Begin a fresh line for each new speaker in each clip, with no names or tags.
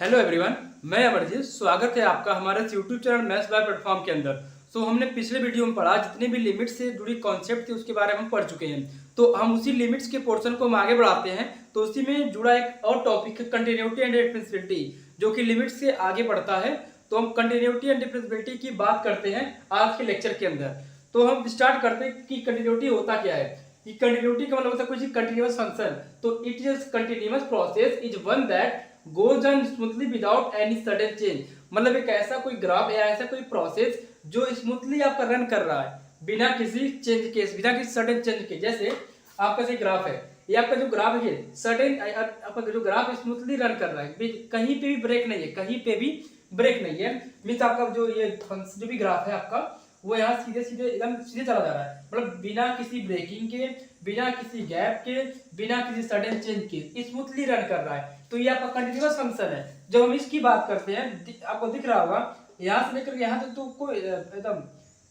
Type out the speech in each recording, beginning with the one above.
Hello everyone, मैं अमरजीत। स्वागत है आपका हमारे YouTube channel maths by platform के अंदर। हमने पिछले वीडियो में पढ़ा जितने भी लिमिट से जुड़ी कॉन्सेप्ट थी उसके बारे में हम पढ़ चुके हैं। तो हम उसी लिमिट्स के पोर्शन को हम आगे बढ़ाते हैं। तो उसी में जुड़ा एक और टॉपिक है कंटिन्यूटी एंड डिफरेंशियबिलिटी, जो कि लिमिट से आगे बढ़ता है। तो हम कंटिन्यूटी एंड डिफरेंशियबिलिटी की बात करते हैं आज के लेक्चर के अंदर। तो हम स्टार्ट करते हैं कि कंटिन्यूटी होता क्या है। कि कंटिन्यूटी का मतलब होता है कोई कंटिन्यूअस फंक्शन। तो it is continuous process is one that goes on smoothly without any sudden change. मतलब एक ऐसा कोई ग्राफ या ऐसा कोई प्रोसेस जो स्मूथली आपका रन कर रहा है बिना किसी चेंज के, बिना किसी सडन चेंज के। जैसे आपका जो ग्राफ है, ये आपका जो ग्राफ है सडन, आपका जो ग्राफ स्मूथली रन कर रहा है, कहीं पे भी ब्रेक नहीं है, कहीं पे भी ब्रेक नहीं है। मीन्स आपका जो ये जो भी ग्राफ है आपका, वो यहाँ सीधे सीधे एकदम सीधे चला जा रहा है, मतलब बिना किसी ब्रेकिंग के, बिना किसी गैप के, बिना किसी सडन चेंज के स्मूथली रन कर रहा है। तो ये आपका कंटिन्यूअस फंक्शन है। जब हम इसकी बात करते हैं, आपको दिख रहा होगा यहाँ से लेकर यहाँ तक तो कोई एकदम,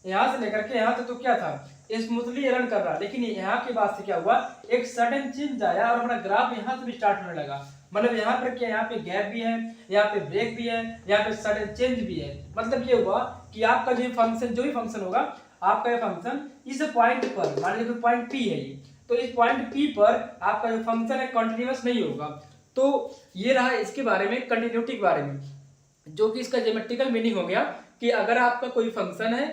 यहाँ से लेकर के यहाँ तक तो क्या था, स्मूथली रन कर रहा। लेकिन यहाँ के बाद से क्या हुआ, एक सडन चेंज आया और अपना ग्राफ यहाँ से भी स्टार्ट होने लगा। मतलब यहाँ पर क्या, यहाँ पे गैप भी है, यहाँ पे ब्रेक भी है, यहाँ पे सडन चेंज भी है। मतलब ये हुआ कि आपका जो फंक्शन, जो भी फंक्शन होगा आपका ये फंक्शन इस पॉइंट पर, मान लीजिए पॉइंट पी है ये, तो इस पॉइंट पी पर आपका जो फंक्शन है कंटिन्यूअस नहीं होगा। तो ये रहा इसके बारे में, कंटिन्यूटी के बारे में, जो कि इसका ज्योमेट्रिकल मीनिंग हो गया कि अगर आपका कोई फंक्शन है,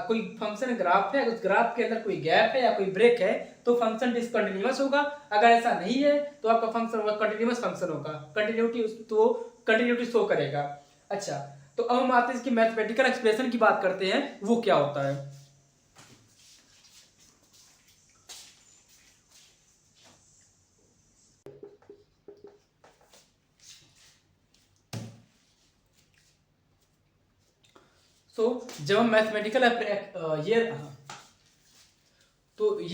कोई फंक्शन ग्राफ है, उस ग्राफ के अंदर कोई गैप है या कोई ब्रेक है तो फंक्शन डिसकंटिन्यूअस होगा। अगर ऐसा नहीं है तो आपका फंक्शन होगा कंटिन्यूअस फंक्शन होगा, कंटिन्यूटी तो कंटिन्यूटी शो करेगा। अच्छा, तो अब हम आते हैं इसकी मैथमेटिकल एक्सप्रेशन की बात करते हैं, वो क्या होता है। जब हम मैथमेटिकल ये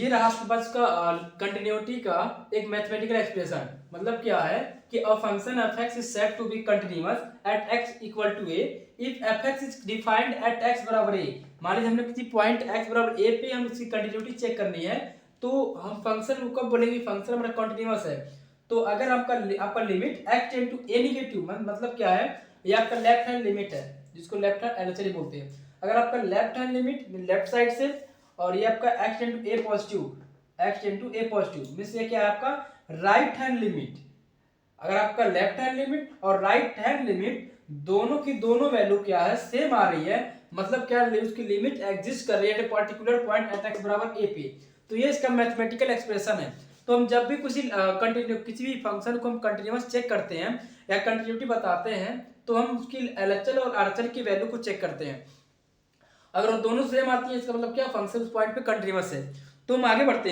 रहा आपके पास का कंटिन्यूटी का एक मैथमेटिकल एक्सप्रेशन। मतलब क्या है कि a function f(x) is said to be continuous at x equal to a if f(x) is defined at x बराबर a। मान लीजिए हमने किसी पॉइंट x बराबर a पे हम इसकी कंटिन्यूटी चेक करनी है, तो हम फंक्शन को कब बोलेंगे फंक्शन हमारा कंटिन्यूअस है। तो अगर आपका limit x tend to a negative, मतलब क्या है, ये आपका लेफ्ट हैंड लिमिट है, जिसको लेफ्ट हैंड एलएचआर बोलते हैं। अगर आपका left hand limit left side से, और ये आपका x tend to a positive, x tend to a positive means ये क्या है आपका राइट हैंड लिमिट। अगर आपका लेफ्ट हैंड लिमिट और राइट हैंड लिमिट दोनों की दोनों वैल्यू क्या है, सेम आ रही है, मतलब क्या है, उसकी लिमिट एग्जिस्ट कर रही है पर्टिकुलर पॉइंट एट x बराबर a पे, तो ये इसका मैथमेटिकल एक्सप्रेशन है। तो हम जब भी किसी भी फंक्शन को हम कंटिन्यूअस चेक करते हैं या कंटिन्यूटी बताते हैं, तो हम उसकी एलएचआर और आरएचआर की वैल्यू को चेक करते हैं। अगर वो दोनों सेम आती है इसका मतलब क्या, फंक्शन उस पॉइंट पे कंटिन्यूअस है। तो हम आगे बढ़ते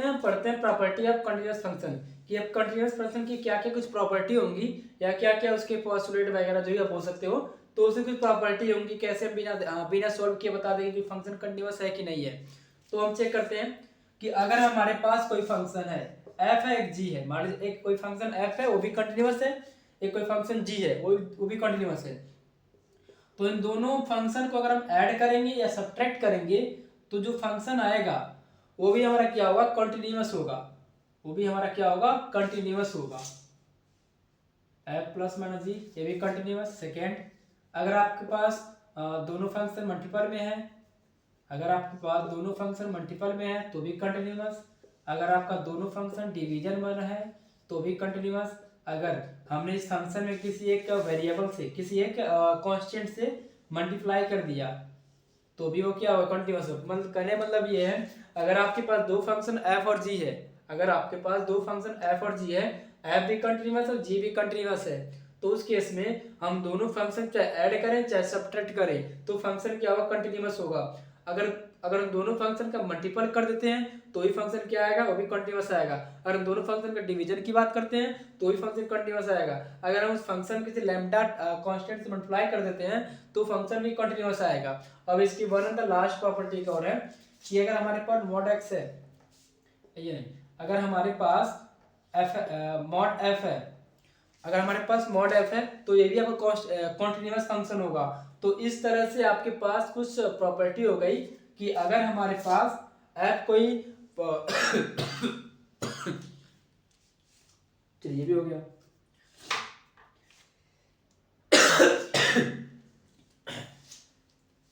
हैं, पढ़ते हैं प्रॉपर्टी ऑफ कंटिन्यूअस फंक्शन कि अब कंटिन्यूअस फंक्शन की क्या क्या कुछ प्रॉपर्टी होंगी, या क्या क्या उसके पोस्टुलेट वगैरह जो भी आप बोल सकते हो, तो उसकी कुछ प्रॉपर्टी होंगी, कैसे बिना सॉल्व किए बता देंगे कि फंक्शन कंटिन्यूअस है कि नहीं है। तो हम चेक करते हैं कि अगर हमारे पास कोई फंक्शन है f है, एक g है, मान लीजिए एक कोई फंक्शन f है वो भी कंटिन्यूअस है, एक कोई फंक्शन g है वो भी कंटिन्यूअस है। तो इन दोनों फंक्शन को अगर हम ऐड करेंगे या सब्ट्रैक्ट करेंगे तो जो फंक्शन आएगा वो भी हमारा क्या होगा, कंटिन्यूअस होगा। वो भी हमारा क्या होगा, कंटिन्यूअस होगा। f प्लस माइनस जी, ये भी कंटिन्यूअस। सेकेंड, अगर आपके पास दोनों फंक्शन मल्टीपल में है, अगर आपके पास दोनों फंक्शन मल्टीपल में है तो भी कंटिन्यूअस। अगर आपका दोनों फंक्शन डिवीजन में है तो भी कंटिन्यूअस। अगर हमने इस फंक्शन में किसी एक वेरिएबल से, किसी एक कांस्टेंट से मल्टीप्लाई कर दिया तो भी वो क्या होगा, कंटिन्यूअस हो। मतलब कहने मतलब ये है, अगर आपके पास दो फंक्शन f और g है, अगर आपके पास दो फंक्शन f और g है, f भी कंटिन्यूअस और g भी कंटिन्यूअस है, तो उस केस में हम दोनों फंक्शन चाहे ऐड करें चाहे सब्ट्रैक्ट करें तो फंक्शन क्या होगा, कंटिन्यूअस होगा। अगर अगर हम दोनों फंक्शन का मल्टीपल कर देते हैं तो ही फंक्शन क्या आएगा, वो भी कंटिन्यूअस आएगा। अगर हम दोनों फंक्शन का डिवीजन की बात करते हैं तो ही फंक्शन कंटिन्यूअस आएगा। अगर हम उस फंक्शन किसी लैम्डा कांस्टेंट से मल्टीप्लाई कर देते हैं तो फंक्शन भी कंटिन्यूअस आएगा। अब इसकी one and the last property और है कि अगर हमारे पास मॉड x है, ये नहीं, अगर हमारे पास मॉड f है, अगर हमारे पास मॉड f है तो ये भी आपका कंटिन्यूअस फंक्शन होगा। तो इस तरह से आपके पास कुछ प्रॉपर्टी हो गई कि अगर हमारे पास f कोई चलिए ये भी हो गया।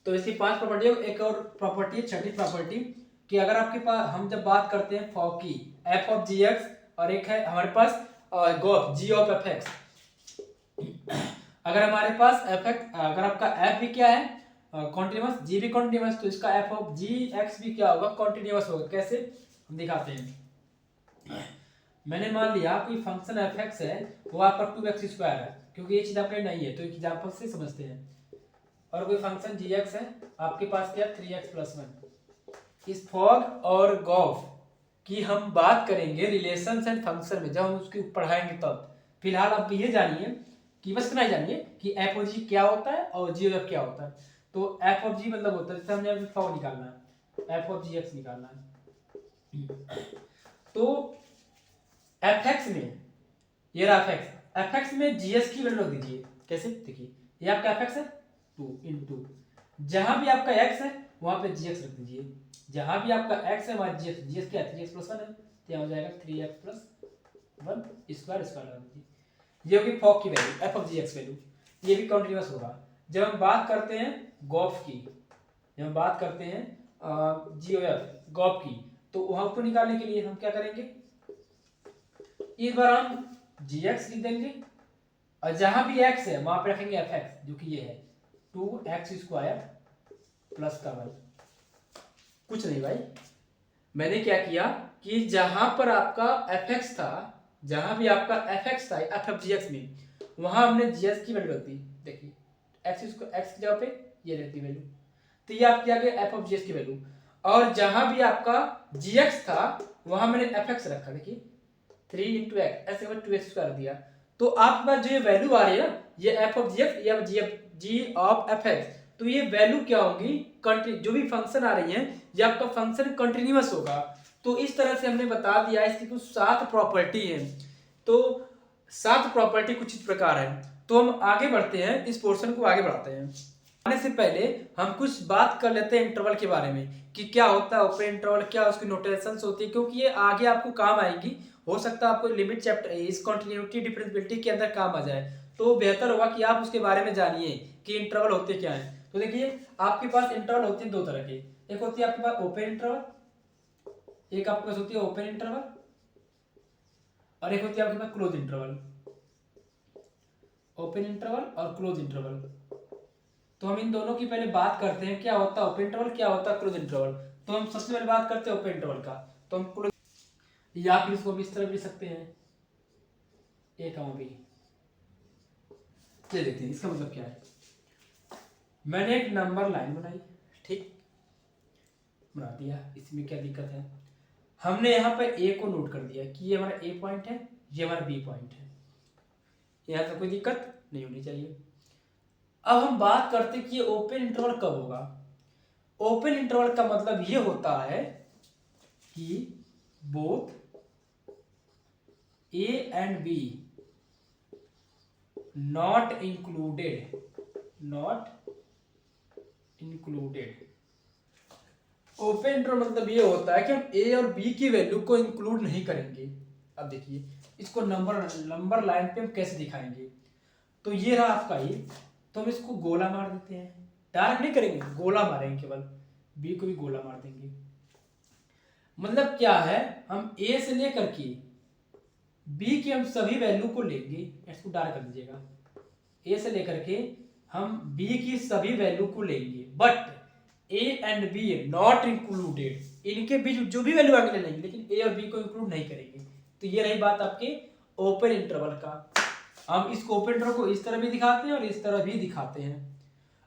तो इसकी 5 प्रॉपर्टी है। एक और प्रॉपर्टी है, छठी प्रॉपर्टी, कि अगर आपके पास हम जब बात करते हैं फॉ की एफ ऑफ जी एक्स, और एक है हमारे पास graph G of F X. अगर हमारे पास एफ एक्स, अगर आपका एफ भी क्या है कॉन्टिन्यूअस, जी भी कॉन्टिन्यूअस, तो इसका एफ ऑफ जी एक्स भी क्या होगा, कॉन्टिन्यूअस होगा। कैसे हम दिखाते हैं। मैंने मान लिया कोई फंक्शन एफ एक्स है, वो आपका 2x² है, क्योंकि ये चीज आपके नहीं है तो एक एग्जांपल से समझते हैं। और कोई फंक्शन जी एक्स है, आपके पास क्या 3x+1। इस फॉग और गॉफ की हम बात करेंगे रिलेशंस एंड फंक्शन में, जब हम उसकी पढ़ाएंगे तब। फिलहाल आप ये जानिए कि बस इतना ही जानिए कि एफ ऑफ जी क्या होता है और जी ऑफ एफ क्या होता है। तो एफ ऑफ जी मतलब होता है, जैसे हमने अभी फॉग निकालना है, एफ ऑफ जी एक्स निकालना है, तो एफ एक्स में, ये रहा एफ एक्स, एफ एक्स में जी एस की वैल्यू रख दीजिए। कैसे, देखिए ये आपका एफ एक्स है 2 इंटू, जहां भी आपका एक्स है वहां पे जी एक्स रख दीजिए, जहां भी आपका एक्स है वहां जी एक्स क्या है 3x+1 है, तो यहाँ हो जाएगा 3x+1 स्क्वायर स्क्वायर लगा दीजिए। ये होगी फॉग की value, F of G X value, ये भी कॉन्टिन्यूअस होगा। जब हम बात करते हैं गॉफ की, जब हम बात करते हैं जी ओ एफ गॉफ की, तो वहां को निकालने के लिए हम क्या करेंगे, इस बार हम जी एक्स लिख देंगे, और जहां भी x है वहां पे रखेंगे एफ एक्स, जो कि ये है 2x² प्लस का 1। कुछ नहीं भाई, मैंने क्या किया कि जहां पर आपका एफ एक्स था, जहां भी आपका एफ एक्स था एफ ऑफ जी एक्स में, वहां हमने जी एक्स की वैल्यू रख दी। देखिए एक्स की जगह पे ये रहती वैल्यू, तो ये आपकी आ गया एफ ऑफ जी एक्स की वैल्यू। और जहां भी आपका जी एक्स था वहां मैंने एफ एक्स रखा, देखिए 3 इंटू एक्स, ऐसे 2x कर दिया। तो आपके पास जो ये वैल्यू आ रही है ना, ये एफ ऑफ जी एक्स या जी ऑफ एफ एक्स, तो ये वैल्यू क्या होगी, जो भी फंक्शन आ रही है ये आपका फंक्शन कंटिन्यूअस होगा। तो इस तरह से हमने बता दिया इसकी कुछ 7 प्रॉपर्टी है। तो 7 प्रॉपर्टी कुछ इस प्रकार है। तो हम आगे बढ़ते हैं, इस पोर्शन को आगे बढ़ाते हैं। आने से पहले हम कुछ बात कर लेते हैं इंटरवल के बारे में, कि क्या होता है ओपन इंटरवल, क्या उसकी नोटेशंस होती है, क्योंकि ये आगे आपको काम आएगी। हो सकता है आपको लिमिट चैप्टर इस कॉन्टिन्यूटी डिफरेंशिएबिलिटी के अंदर काम आ जाए, तो बेहतर होगा कि आप उसके बारे में जानिए कि इंटरवल होते क्या हैं। तो देखिए आपके पास इंटरवल होते हैं 2 तरह के, एक होती है आपके पास ओपन इंटरवल, एक आपके पास होती है ओपन इंटरवल, और एक होती है आपके पास क्लोज इंटरवल। ओपन इंटरवल और क्लोज इंटरवल, तो हम इन दोनों की पहले बात करते हैं, क्या होता है ओपन इंटरवल, क्या होता है क्लोज इंटरवल। तो हम सबसे पहले बात करते हैं ओपन इंटरवल का। तो हम क्लोज, या फिर इसको भी इस तरह भी लिख सकते हैं ए कमा बी। ये देखते हैं इसका मतलब क्या है। मैंने एक नंबर लाइन बनाई, ठीक बना दिया, इसमें क्या दिक्कत है, हमने यहाँ पर ए को नोट कर दिया कि ये हमारा ए पॉइंट है, ये हमारा बी पॉइंट है, यहाँ से कोई दिक्कत नहीं होनी चाहिए। अब हम बात करते हैं कि ये ओपन इंटरवल कब होगा। ओपन इंटरवल का मतलब ये होता है कि both A and B not included, open interval मतलब ये होता है कि हम ए और बी की वैल्यू को इंक्लूड नहीं करेंगे। अब देखिए इसको नंबर लाइन पे हम कैसे दिखाएंगे। तो ये रहा आपका ए, तो हम इसको गोला मार देते हैं, डायरेक्ट नहीं करेंगे, गोला मारेंगे, केवल बी को भी गोला मार देंगे। मतलब क्या है, हम ए से लेकर के बी की हम सभी वैल्यू को लेंगे, इसको डायरेक्ट कर दीजिएगा, ए से लेकर के हम बी की सभी वैल्यू को लेंगे, but A and B not included, इनके बीच जो भी वैल्यू आगे ले लेंगे लेकिन ए और बी को इंक्लूड नहीं करेंगे। तो ये रही बात आपके ओपन इंटरवल का। हम इस ओपन इंटरवल को इस तरह भी दिखाते हैं और इस तरह भी दिखाते हैं।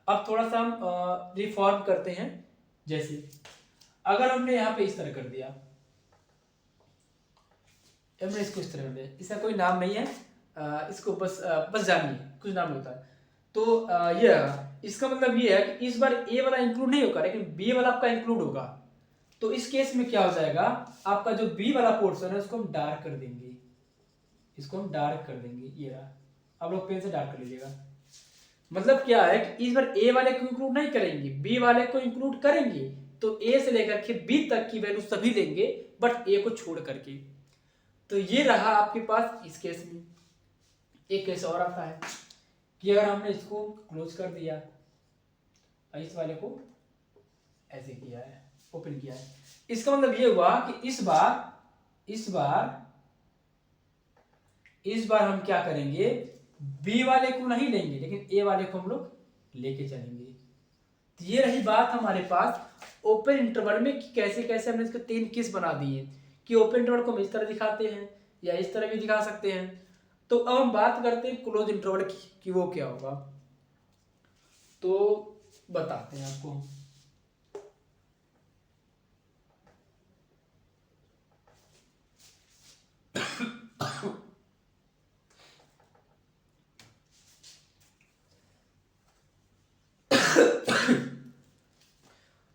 अब थोड़ा सा हम रिफॉर्म करते हैं, जैसे अगर हमने यहाँ पे इस तरह कर दिया, हमने इसको इस तरह कर दिया, इसका कोई नाम नहीं है, इसको बस जानिए, कुछ नाम नहीं होता। तो ये इसका मतलब ये है कि इस बार ए वाला इंक्लूड नहीं होगा लेकिन बी वाला आपका इंक्लूड होगा। तो इस केस में क्या हो जाएगा, आपका जो बी वाला पोर्शन है उसको हम डार्क कर देंगे, इसको हम डार्क कर देंगे, ये रहा, आप लोग पेन से डार्क कर लीजिएगा। मतलब क्या है कि इस बार ए वाले को इंक्लूड नहीं करेंगे, बी वाले को इंक्लूड करेंगे। तो ए से लेकर के बी तक की वैल्यू सभी लेंगे बट ए को छोड़ करके। तो ये रहा आपके पास इस केस में। एक केस और आता है कि अगर हमने इसको क्लोज कर दिया और इस वाले को ऐसे किया है, ओपन किया है, इसका मतलब ये हुआ कि इस बार हम क्या करेंगे, बी वाले को नहीं लेंगे लेकिन ए वाले को हम लोग लेके चलेंगे। तो ये रही बात हमारे पास ओपन इंटरवल में कि कैसे कैसे हमने इसके 3 केस बना दिए कि ओपन इंटरवल को हम इस तरह दिखाते हैं या इस तरह भी दिखा सकते हैं। तो अब हम बात करते हैं क्लोज इंटरवल की कि वो क्या होगा। तो बताते हैं आपको।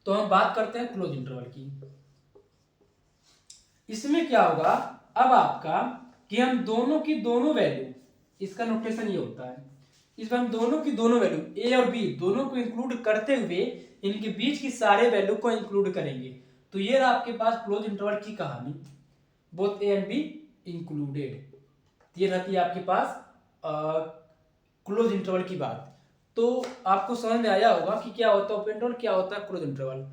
तो हम बात करते हैं क्लोज इंटरवल की। इसमें क्या होगा, अब आपका कि हम दोनों की दोनों वैल्यू, इसका नोटेशन ये होता है, इस बार हम दोनों की दोनों वैल्यू ए और बी दोनों को इंक्लूड करते हुए इनके बीच की सारे वैल्यू को इंक्लूड करेंगे। तो ये रहा आपके पास क्लोज इंटरवल की कहानी, both A and be included. ये रहती है आपके पास क्लोज इंटरवल की बात। तो आपको समझ में आया होगा कि क्या होता है ओपन इंटरवल, क्या होता है क्लोज इंटरवल।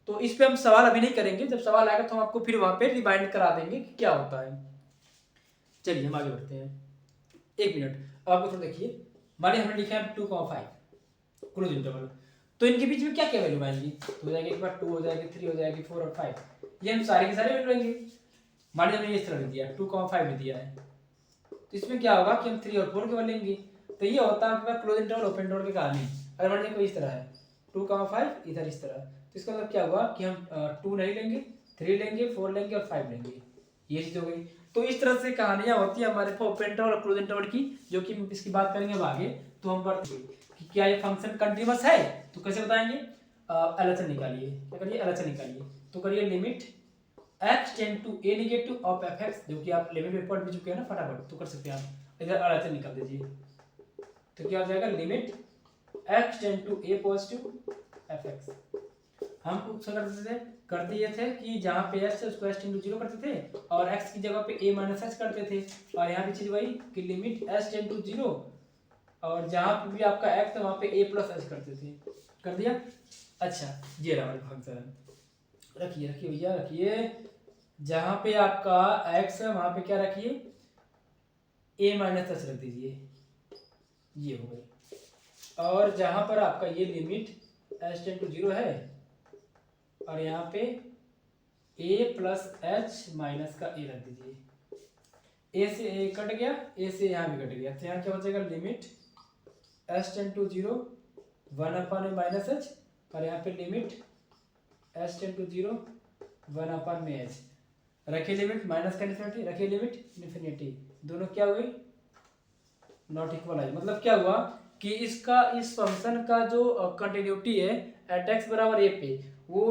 तो इस पे हम सवाल अभी नहीं करेंगे, जब सवाल आएगा तो हम आपको फिर वहां पे रिमाइंड करा देंगे कि क्या होता है। चलिए हम आगे बढ़ते हैं। एक मिनट आपको थोड़ा देखिए, मानिए हमने लिखा है 2,5 क्लोज इंटरवल, तो इनके बीच में क्या क्या वैल्यू आएंगी, तो हो जाएगी एक बार 2 हो जाएगी, 3 हो जाएगी, 4 और 5, ये हम सारे के सारे वैल्यू लेंगे। मानिए हमने इस तरह दिया 2,5 में दिया है, तो इसमें क्या होगा कि हम 3 और 4 के वैल्यू लेंगे। तो ये होता है आपके पास क्लोज इंटरवल ओपन इंटरवल की कहानी। अगर मान लीजिए कोई इस तरह है 2,5 इधर इस तरह, तो इसका मतलब क्या हुआ कि हम 2 नहीं लेंगे, 3 लेंगे, 4 लेंगे और 5 लेंगे, ये चीज हो गई। तो इस तरह से कहानियां होती है हमारे पास ओपन इंटरवल और क्लोज इंटरवल की, जो कि इसकी बात करेंगे अब आगे। तो हम पढ़ते कि क्या ये फंक्शन कंटीन्यूअस है, तो कैसे बताएंगे, एलएचएन निकालिए, क्या करिए एलएचएन निकालिए। तो करिए limit x tend to A negative of fx, जो कि आप लिमिट में पढ़ भी चुके हैं ना, फटाफट तो कर सकते हैं आप, इधर एलएचएन निकाल दीजिए। तो क्या हो जाएगा, limit x tend to A positive fx। हम कर दिए थे कि जहां पे s है उसको s टेंड टू 0 करते थे और x की जगह पे a माइनस h करते थे, और यहाँ भी चीज वही कि लिमिट s टेंड टू 0 और जहां पे भी आपका x था वहां पे a प्लस h करते थे। कर दिया। अच्छा ये रहा हमारा फंक्शन, रखिए रखिए भैया रखिए, जहां पे आपका x है वहां पे क्या रखिए, a माइनस h रख दीजिए, ये हो गई। और जहां पर आपका ये लिमिट s टेंड टू 0 है और यहाँ पे a प्लस एच माइनस का a रख दीजिए, a से a कट गया, a से यहाँ भी कट गया, तो यहाँ क्या हो जाएगा, लिमिट s टेंड टू 0 1 अपन में माइनस h, और यहाँ पे लिमिट s टेंड टू 0 1 अपन में h। रखिए लिमिट माइनस का इन्फिनिटी, रखिए लिमिट इन्फिनिटी, दोनों क्या हुए नॉट इक्वल आई। मतलब क्या हुआ कि इसका इस फंक्शन का जो कंटिन्यूटी है एट एक्स बराबर ए पे वो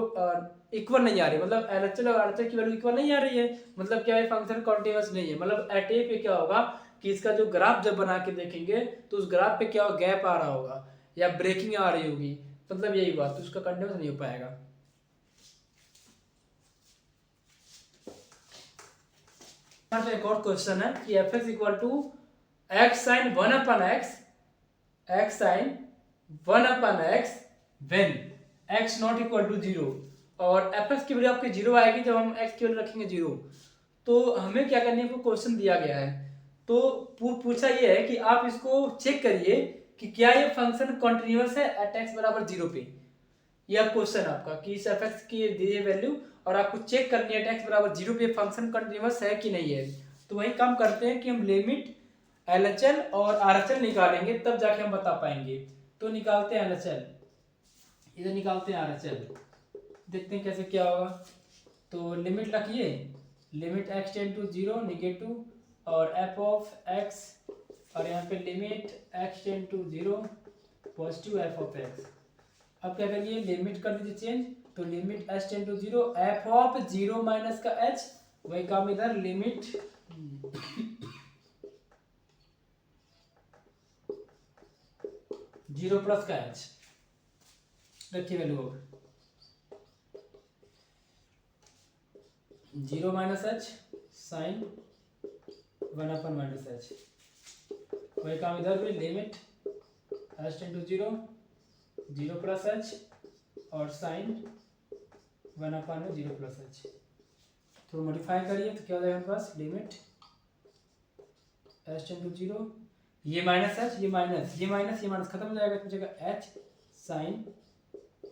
इक्वल नहीं आ रही, मतलब एलएचएल और आरएचएल की वैल्यू इक्वल नहीं आ रही है। मतलब क्या है, फंक्शन कॉन्टिन्यूअस नहीं है। मतलब एट ए पे क्या होगा कि इसका जो ग्राफ जब बना के देखेंगे तो उस ग्राफ पे क्या होगा, गैप आ रहा होगा या ब्रेकिंग आ रही होगी, मतलब यही बात, तो उसका कंटिन्यूअस नहीं हो पाएगा। एक और क्वेश्चन है कि F X equal to X sine 1 upon X, X sine 1 upon X when X not equal to 0, और एफ एक्स की वैल्यू आपकी 0 आएगी जब हम एक्स की वैल्यू रखेंगे 0। तो हमें क्या करने को क्वेश्चन दिया गया है, तो पूछा ये है कि आप इसको चेक करिए कि क्या ये फंक्शन कॉन्टिन्यूअस है एट एक्स बराबर 0 पे। यह क्वेश्चन आपका कि इस एफ एक्स की दी वैल्यू और आपको चेक करनी है एक्स बराबर 0 पे फंक्शन कंटिन्यूअस है कि नहीं है। तो वही काम करते हैं कि हम लिमिट एलएचएल और आरएचएल निकालेंगे, तब जाके हम बता पाएंगे। तो निकालते हैं एलएचएल, इधर निकालते हैं आरएचएल, देखते हैं कैसे क्या होगा। तो लिमिट रखिए, limit X tend to 0 negative और एफ ऑफ एक्स, और यहाँ पे limit X tend to 0 positive F of X. अब क्या करिए, लिमिट कर दीजिए चेंज, तो limit H tend to 0 F of 0 minus का एच, वही काम इधर लिमिट 0 प्लस का एच, रखिए value 0 minus H sine one upon minus H. वही काम इधर भी, limit H tend to zero, zero plus H और साइन वन अपन में जीरो प्लस एच। तो मॉडिफाई करिए तो क्या हो जाएगा हमारे पास, limit H tend to zero, ये माइनस एच, ये माइनस, ये माइनस, ये माइनस खत्म हो जाएगा, तो बचेगा H sine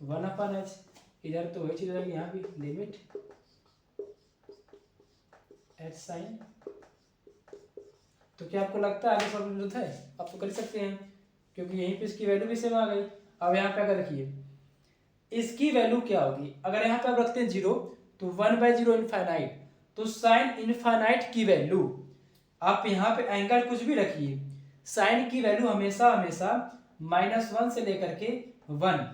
one upon H. इधर तो वही चीज रहेगी, यहाँ भी लिमिट एच साइन। तो क्या आपको लगता है आगे सॉल्व जरूरत है? आप तो कर सकते हैं, क्योंकि यहीं पे इसकी वैल्यू भी सेम आ गई। अब यहाँ पे अगर रखिए इसकी वैल्यू क्या होगी, अगर यहाँ पे आप रखते हैं जीरो तो 1/0 इनफाइनाइट, तो साइन इनफाइनाइट की वैल्यू, आप यहाँ पे एंगल कुछ भी रखिए, साइन की वैल्यू हमेशा हमेशा -1 से लेकर के 1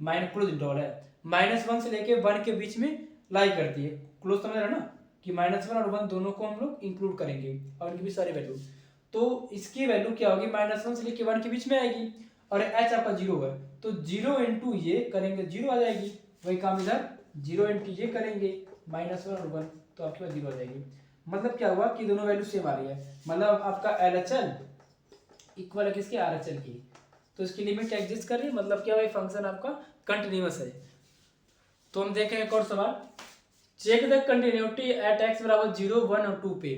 माइनस क्लोज इंटरवल है, -1 से लेके 1 के बीच में लाई करती है। क्लोज समझ रहे हो ना, कि -1 और 1 दोनों को हम लोग इंक्लूड करेंगे और इनकी भी सारी वैल्यू। तो इसकी वैल्यू क्या होगी, -1 से लेके 1 के बीच में आएगी, और एच आपका जीरो है, तो 0 इंटू ये करेंगे, जीरो आ जाएगी। वही काम इधर 0 इंटू ये करेंगे, -1 और 1, तो आपके पास जीरो आ जाएगी। मतलब क्या हुआ कि दोनों वैल्यू सेम आ रही है, मतलब आपका LHL इक्वल है किसके, RHL की। तो इसकी लिमिट एग्जिस्ट कर रही है, मतलब क्या है, फंक्शन आपका कंटिन्यूअस है। तो हम देखें एक और सवाल, check the continuity at x बराबर 0, 1 और 2 पे।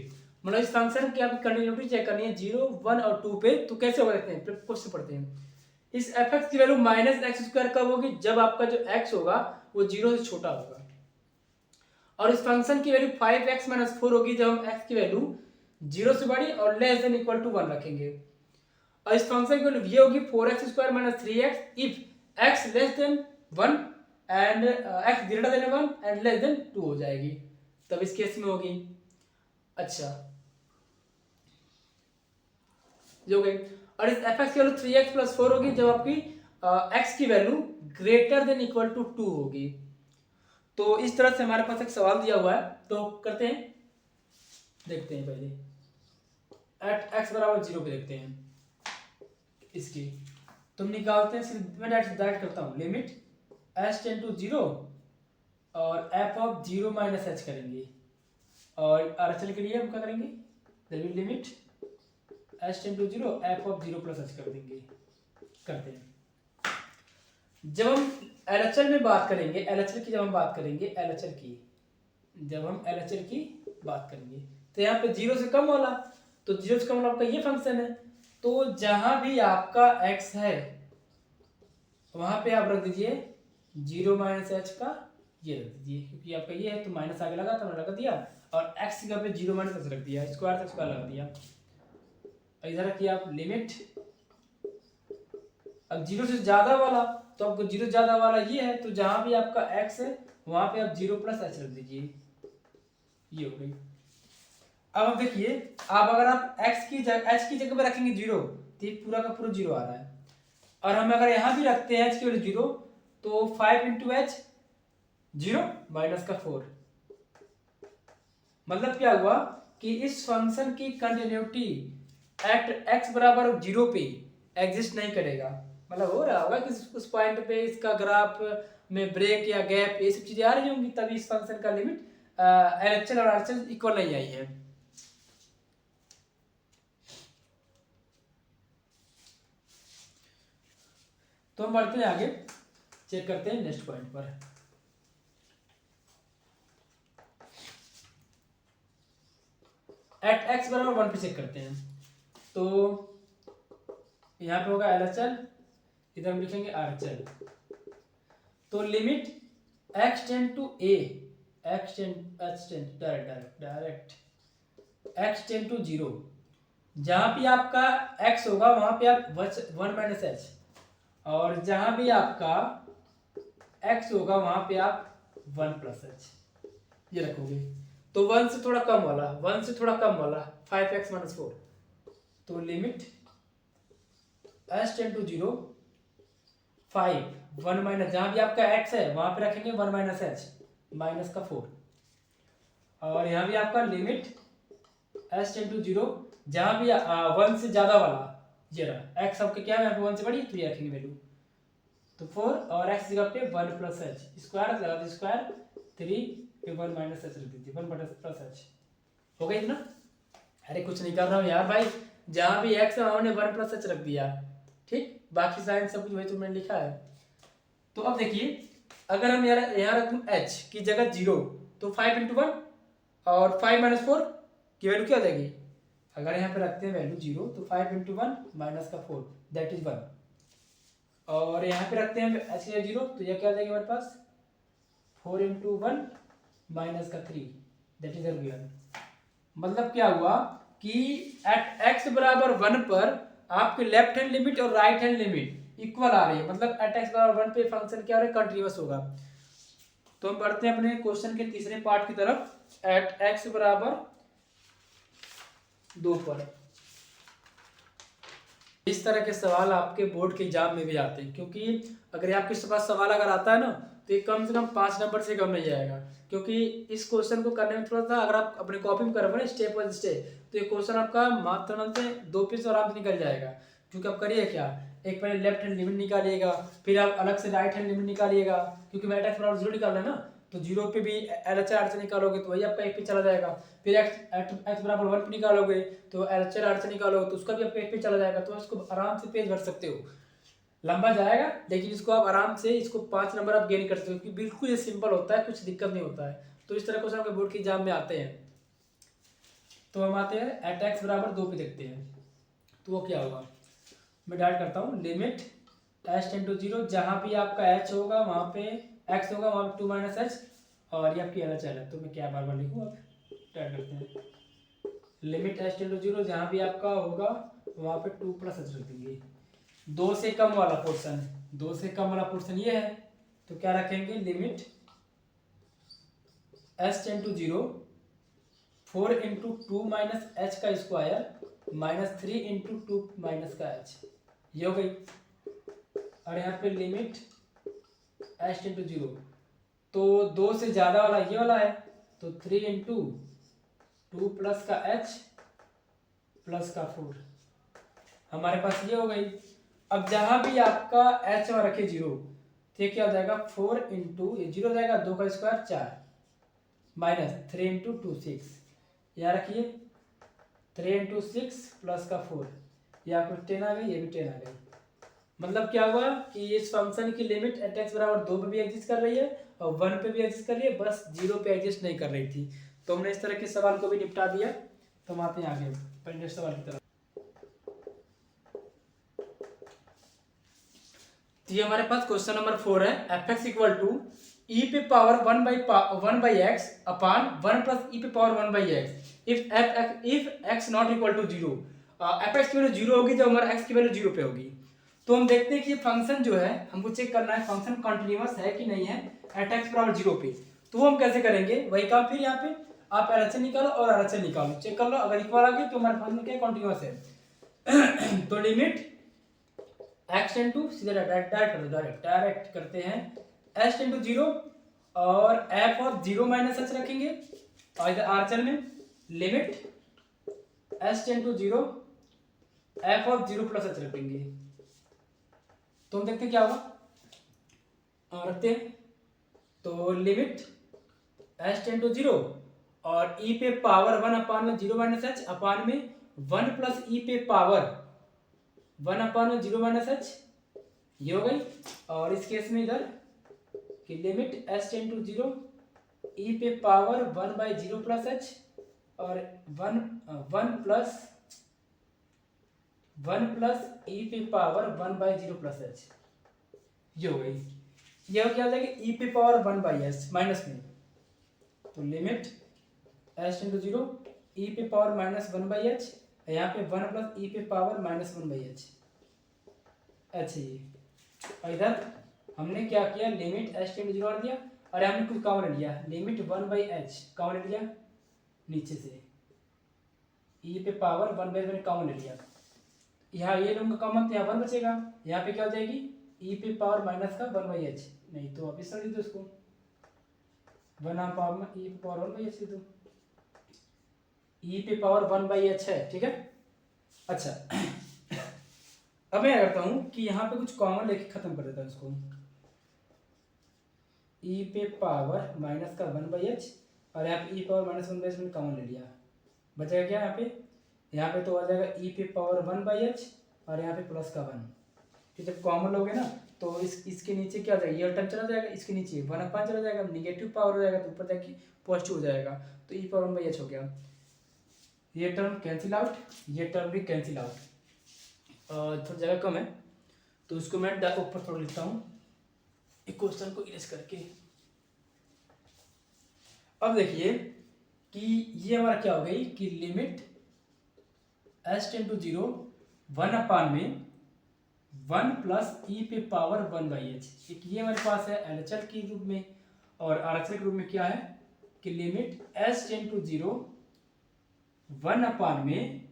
मतलब इस फंक्शन की आपकी कंटिन्यूटी चेक करनी है 0, 1 और 2 पे, तो कैसे हो सकते हैं, क्वेश्चन पढ़ते हैं। इस fx की वैल्यू -x² कब होगी, जब आपका जो x होगा वो 0 से छोटा होगा। और इस फंक्शन की वैल्यू 5x - 4 होगी जब हम x की वैल्यू 0 से बड़ी और लेस देन इक्वल टू 1 रखेंगे। और इस फंक्शन की वैल्यू ये होगी 4x² - 3x if x less than 1 and x greater than 1 and less than 2 हो जाएगी, तब इस केस में होगी। अच्छा जो गई, और इस fx की वैल्यू 3x + 4 होगी जब आपकी x की value greater than equal to 2 होगी। तो इस तरह से हमारे पास एक सवाल दिया हुआ है, तो करते हैं, देखते हैं पहले एट x बराबर 0 पे देखते हैं इसकी। तो निकालते हैं, सिर्फ मैं डायरेक्ट करता हूँ, लिमिट h टेंड टू 0 और f ऑफ 0 - h करेंगे, और RHL के लिए हम क्या करेंगे, limit h tend to 0 f of 0 + h कर देंगे। करते हैं, जब हम LHL में बात करेंगे, LHL की जब हम बात करेंगे, LHL की जब हम LHL की बात करेंगे, तो यहाँ पे 0 से कम वाला, तो 0 से कम वाला आपका ये फंक्शन है, तो जहां भी आपका x है वहां पे आप रख दीजिए 0 - h का ये रख दीजिए, क्योंकि आपका ये है तो माइनस आगे लगा, तो मैंने लगा दिया, और x की जगह पे 0 - h रख दिया, स्क्वायर से स्क्वायर लगा दिया। इधर रखिए आप लिमिट, अब 0 से ज्यादा वाला, तो आपको 0 से ज्यादा वाला ये है, तो जहां भी आपका x है वहां पे आप 0 + h रख दीजिए, ये हो गई। अब आप देखिए, आप अगर आप h की जगह पे रखेंगे 0, तो ये पूरा का पूरा 0 आ रहा है, और हम अगर यहाँ भी रखते हैं h की वैल्यू 0, तो 5 × h 0 - 4, मतलब क्या हुआ कि इस फंक्शन की कंटिन्यूटी एट x बराबर 0 पे एग्जिस्ट नहीं करेगा। मतलब हो रहा होगा कि उस पॉइंट पे इसका ग्राफ में ब्रेक या गैप ये सब चीजें आ रही होंगी, तभी इस फंक्शन का लिमिट LHL और RHL इक्वल नहीं आई है। तो हम बढ़ते हैं आगे, चेक करते हैं नेक्स्ट पॉइंट पर। एट x बराबर 1 पे चेक करते हैं, तो यहाँ पे होगा LHL, इधर हम लिखेंगे RHL। तो limit x tend to a, x tend direct x tend to 0, जहां भी आपका x होगा वहां पे आप 1 - h, और जहां भी आपका x होगा वहां पे आप 1 + h ये रखोगे। तो 1 से थोड़ा कम वाला, 1 से थोड़ा कम वाला 5x - 4, तो लिमिट h टेंड टू 0 5 1 - जहां भी आपका x है वहां पे रखेंगे 1 - h -4, और यहाँ भी आपका लिमिट h टेंड टू 0 जहां भी 1 से ज्यादा वाला ये रहा, x आपका क्या है 1 से बड़ी, तो ये रखेंगे वैल्यू, तो 4, और x जगह पे 1 + h स्क्वायर लगा दो, स्क्वायर 3 पे 1 - h रख दीजिए, 1 + h हो गई इतना। अरे कुछ नहीं कर रहा हूँ यार भाई, जहाँ भी एक्स है वहाँ मैंने वन प्लस एच रख दिया, ठीक, बाकी साइन सब कुछ वही तो मैंने लिखा है। तो अब देखिए, अगर हम यहाँ रखूँ एच की जगह जीरो, तो 5 × 1 और 5 - 4 की वैल्यू क्या हो जाएगी। अगर यहाँ पे रखते हैं वैल्यू जीरो, तो 5 × 1 -4 दैट इज 1, और यहाँ पे रखते हैं एच की जीरो, तो यह क्या हो जाएगा हमारे पास 4 × 1 -3 दैट इज 1। मतलब क्या हुआ कि एट एक्स बराबर 1 पर आपके लेफ्ट हैंड लिमिट और राइट हैंड लिमिट इक्वल आ रही है, मतलब एट एक्स बराबर 1 पे फंक्शन क्या हो रहा है, कंटिन्यूअस होगा। तो हम बढ़ते हैं अपने क्वेश्चन के तीसरे पार्ट की तरफ। एट एक्स बराबर 2 पर इस तरह के सवाल आपके बोर्ड के एग्जाम में भी आते हैं, क्योंकि अगर आपके पास सवाल अगर आता है ना, तो ये कम से कम 5 नंबर से कम नहीं जाएगा, क्योंकि इस क्वेश्चन को करने में थोड़ा सा अगर आप अपने कॉपी में करोगे ना स्टेप बाय स्टेप, तो ये क्वेश्चन आपका मात्र से 2 पेज आराम से निकल जाएगा। क्योंकि आप करिए क्या, एक पहले लेफ्ट हैंड लिमिट निकालिएगा, फिर आप अलग से राइट हैंड लिमिट निकालिएगा, क्योंकि मैट एक्स बराबर 0 निकालना है ना, तो जीरो पे भी LHR से निकालोगे तो वही आपका एक पे चला जाएगा। फिर एक्स बराबर 1 पे निकालोगे तो LHR से निकालोगे तो उसका भी आपका एक पे चला जाएगा। तो इसको आराम से पेज भर सकते हो, लंबा जाएगा लेकिन इसको आप आराम से इसको 5 नंबर आप गेन कर सकते हो, क्योंकि बिल्कुल ये सिंपल होता है, कुछ दिक्कत नहीं होता है। तो इस तरह क्वेश्चन आपके बोर्ड के एग्जाम में आते हैं। तो हम आते हैं एट एक्स बराबर 2 पे देखते हैं, तो वो क्या होगा। मैं डायरेक्ट करता हूँ, लिमिट एच टेंड टू 0, जहाँ भी आपका एच होगा वहाँ पे एक्स होगा, वहाँ पे 2 - एच, और ये आपकी LHR है। तो मैं क्या बार बार लिखूँ, अब टाइप करते हैं, लिमिट एच टेंड टू 0, जहाँ भी आपका होगा वहाँ पे 2 + एच रख देंगे। 2 से कम वाला पोर्शन, 2 से कम वाला पोर्शन ये है, तो क्या रखेंगे, limit H tend to 0 4 × 2 - H का स्क्वायर -3 × 2 - का एच, ये हो गई। और यहाँ पे लिमिट एच टेंड टू 0, तो 2 से ज़्यादा वाला ये वाला है, तो 3 × 2 + का एच प्लस का 4, हमारे पास ये हो गई। अब जहाँ भी आपका एच में रखे 0, तो ये क्या हो जाएगा 4 × ये 0 हो जाएगा, 2 का स्क्वायर 4 -3 × 2 6, यहाँ रखिए 3 × 6 प्लस का 4, ये आपको 10 आ गई, ये भी 10 आ गई। मतलब क्या हुआ कि इस फंक्शन की लिमिट एट एक्स बराबर 2 पे भी एग्जिस्ट कर रही है और 1 पे भी एग्जिस्ट कर रही है, बस 0 पे एग्जिस्ट नहीं कर रही थी। तो हमने इस तरह के सवाल को भी निपटा दिया। तो हम आते हैं आगे पहले सवाल की तरफ। तो ये हमारे पास क्वेश्चन नंबर 4 है, F X equal to E पे पावर 1/x अपॉन 1 + ई पे power 1/x if X not equal to 0। F X की वैल्यू 0 होगी जब हमारा एक्स की वैल्यू 0 पे होगी। तो हम देखते हैं कि ये फंक्शन जो है, हमको चेक करना है फंक्शन कंटिन्यूअस है कि नहीं है एट एक्स बराबर 0 पे। तो वो हम कैसे करेंगे, वही काम फिर यहाँ पे आप LHR निकालो और LHR निकालो, चेक कर लो, अगर इक्वल आ गई तो हमारे फंक्शन क्या कंटिन्यूअस है। तो लिमिट एक्स टेंड टू सीधे डायरेक्ट करते हैं, एच टेंड टू 0 और एफ ऑफ 0 - एच रखेंगे, और इधर आरचल में limit H tend to 0 F of 0 + H रखेंगे। तो हम देखते हैं क्या होगा, रखते हैं। तो लिमिट एच टेंड टू 0 और ई पे पावर 1 अपान में 0 - एच अपान में 1 + ई पे पावर 1 अपान में 0 - एच, ये हो गई। और इस केस में इधर कि लिमिट एच टेंड टू 0 ई पे पावर 1/0 + एच और 1 + ई पे पावर 1/0 + एच, ये हो गई। यह क्या हो जाएगा, ई पे पावर 1/एच माइनस में, तो लिमिट एच टेंड टू 0 ई पे पावर -1/एच, यहाँ पे 1 + ई पे पावर -1/एच। अच्छा ये, और इधर हमने क्या किया, लिमिट एच टेंड टू 0 कर दिया, और हमने कुछ कॉमन लिया, लिमिट 1/एच कॉमन लिया नीचे से, ई पे पावर 1/एच मैंने कॉमन लिया, यहाँ ये लूंगा कॉमन तो यहाँ 1 बचेगा, यहाँ पे क्या हो जाएगी ई पे पावर माइनस का 1/एच, नहीं तो वापिस कर दो इसको 1 पावर में ई पे पावर 1/एच दो, ई पे पावर 1/एच है, ठीक है। अच्छा अब मैं करता हूँ कि यहाँ पे कुछ कॉमन लेके खत्म कर देता हूँ इसको, ई पे पावर माइनस का 1/एच और यहाँ पे ई पावर -1/एच मैंने कॉमन ले लिया, बचेगा क्या यहाँ पे यहाँ पे तो आ जाएगा ई पे पावर 1/h और यहाँ पे प्लस का 1। तो जब कॉमन लोगे ना तो इसके नीचे क्या हो जाएगा, ये टर्म चला जाएगा, इसके नीचे 1/, चला जाएगा, निगेटिव पावर हो जाएगा तो ऊपर जाके पॉजिटिव हो जाएगा, तो ई पावर 1/h हो गया। ये टर्म कैंसिल आउट, ये टर्म भी कैंसिल आउट। थोड़ी जगह कम है तो उसको मैं ऊपर थोड़ा लिखता हूँ एक क्वेश्चन को इरेज करके। अब देखिए कि ये हमारा क्या हो गई कि लिमिट s टेंड टू 0 1 में 1 प्लस ई पे पावर 1/h। एक ये हमारे पास है LHL के रूप में, और RHL के रूप में क्या है कि लिमिट s टेंड टू 0 1 में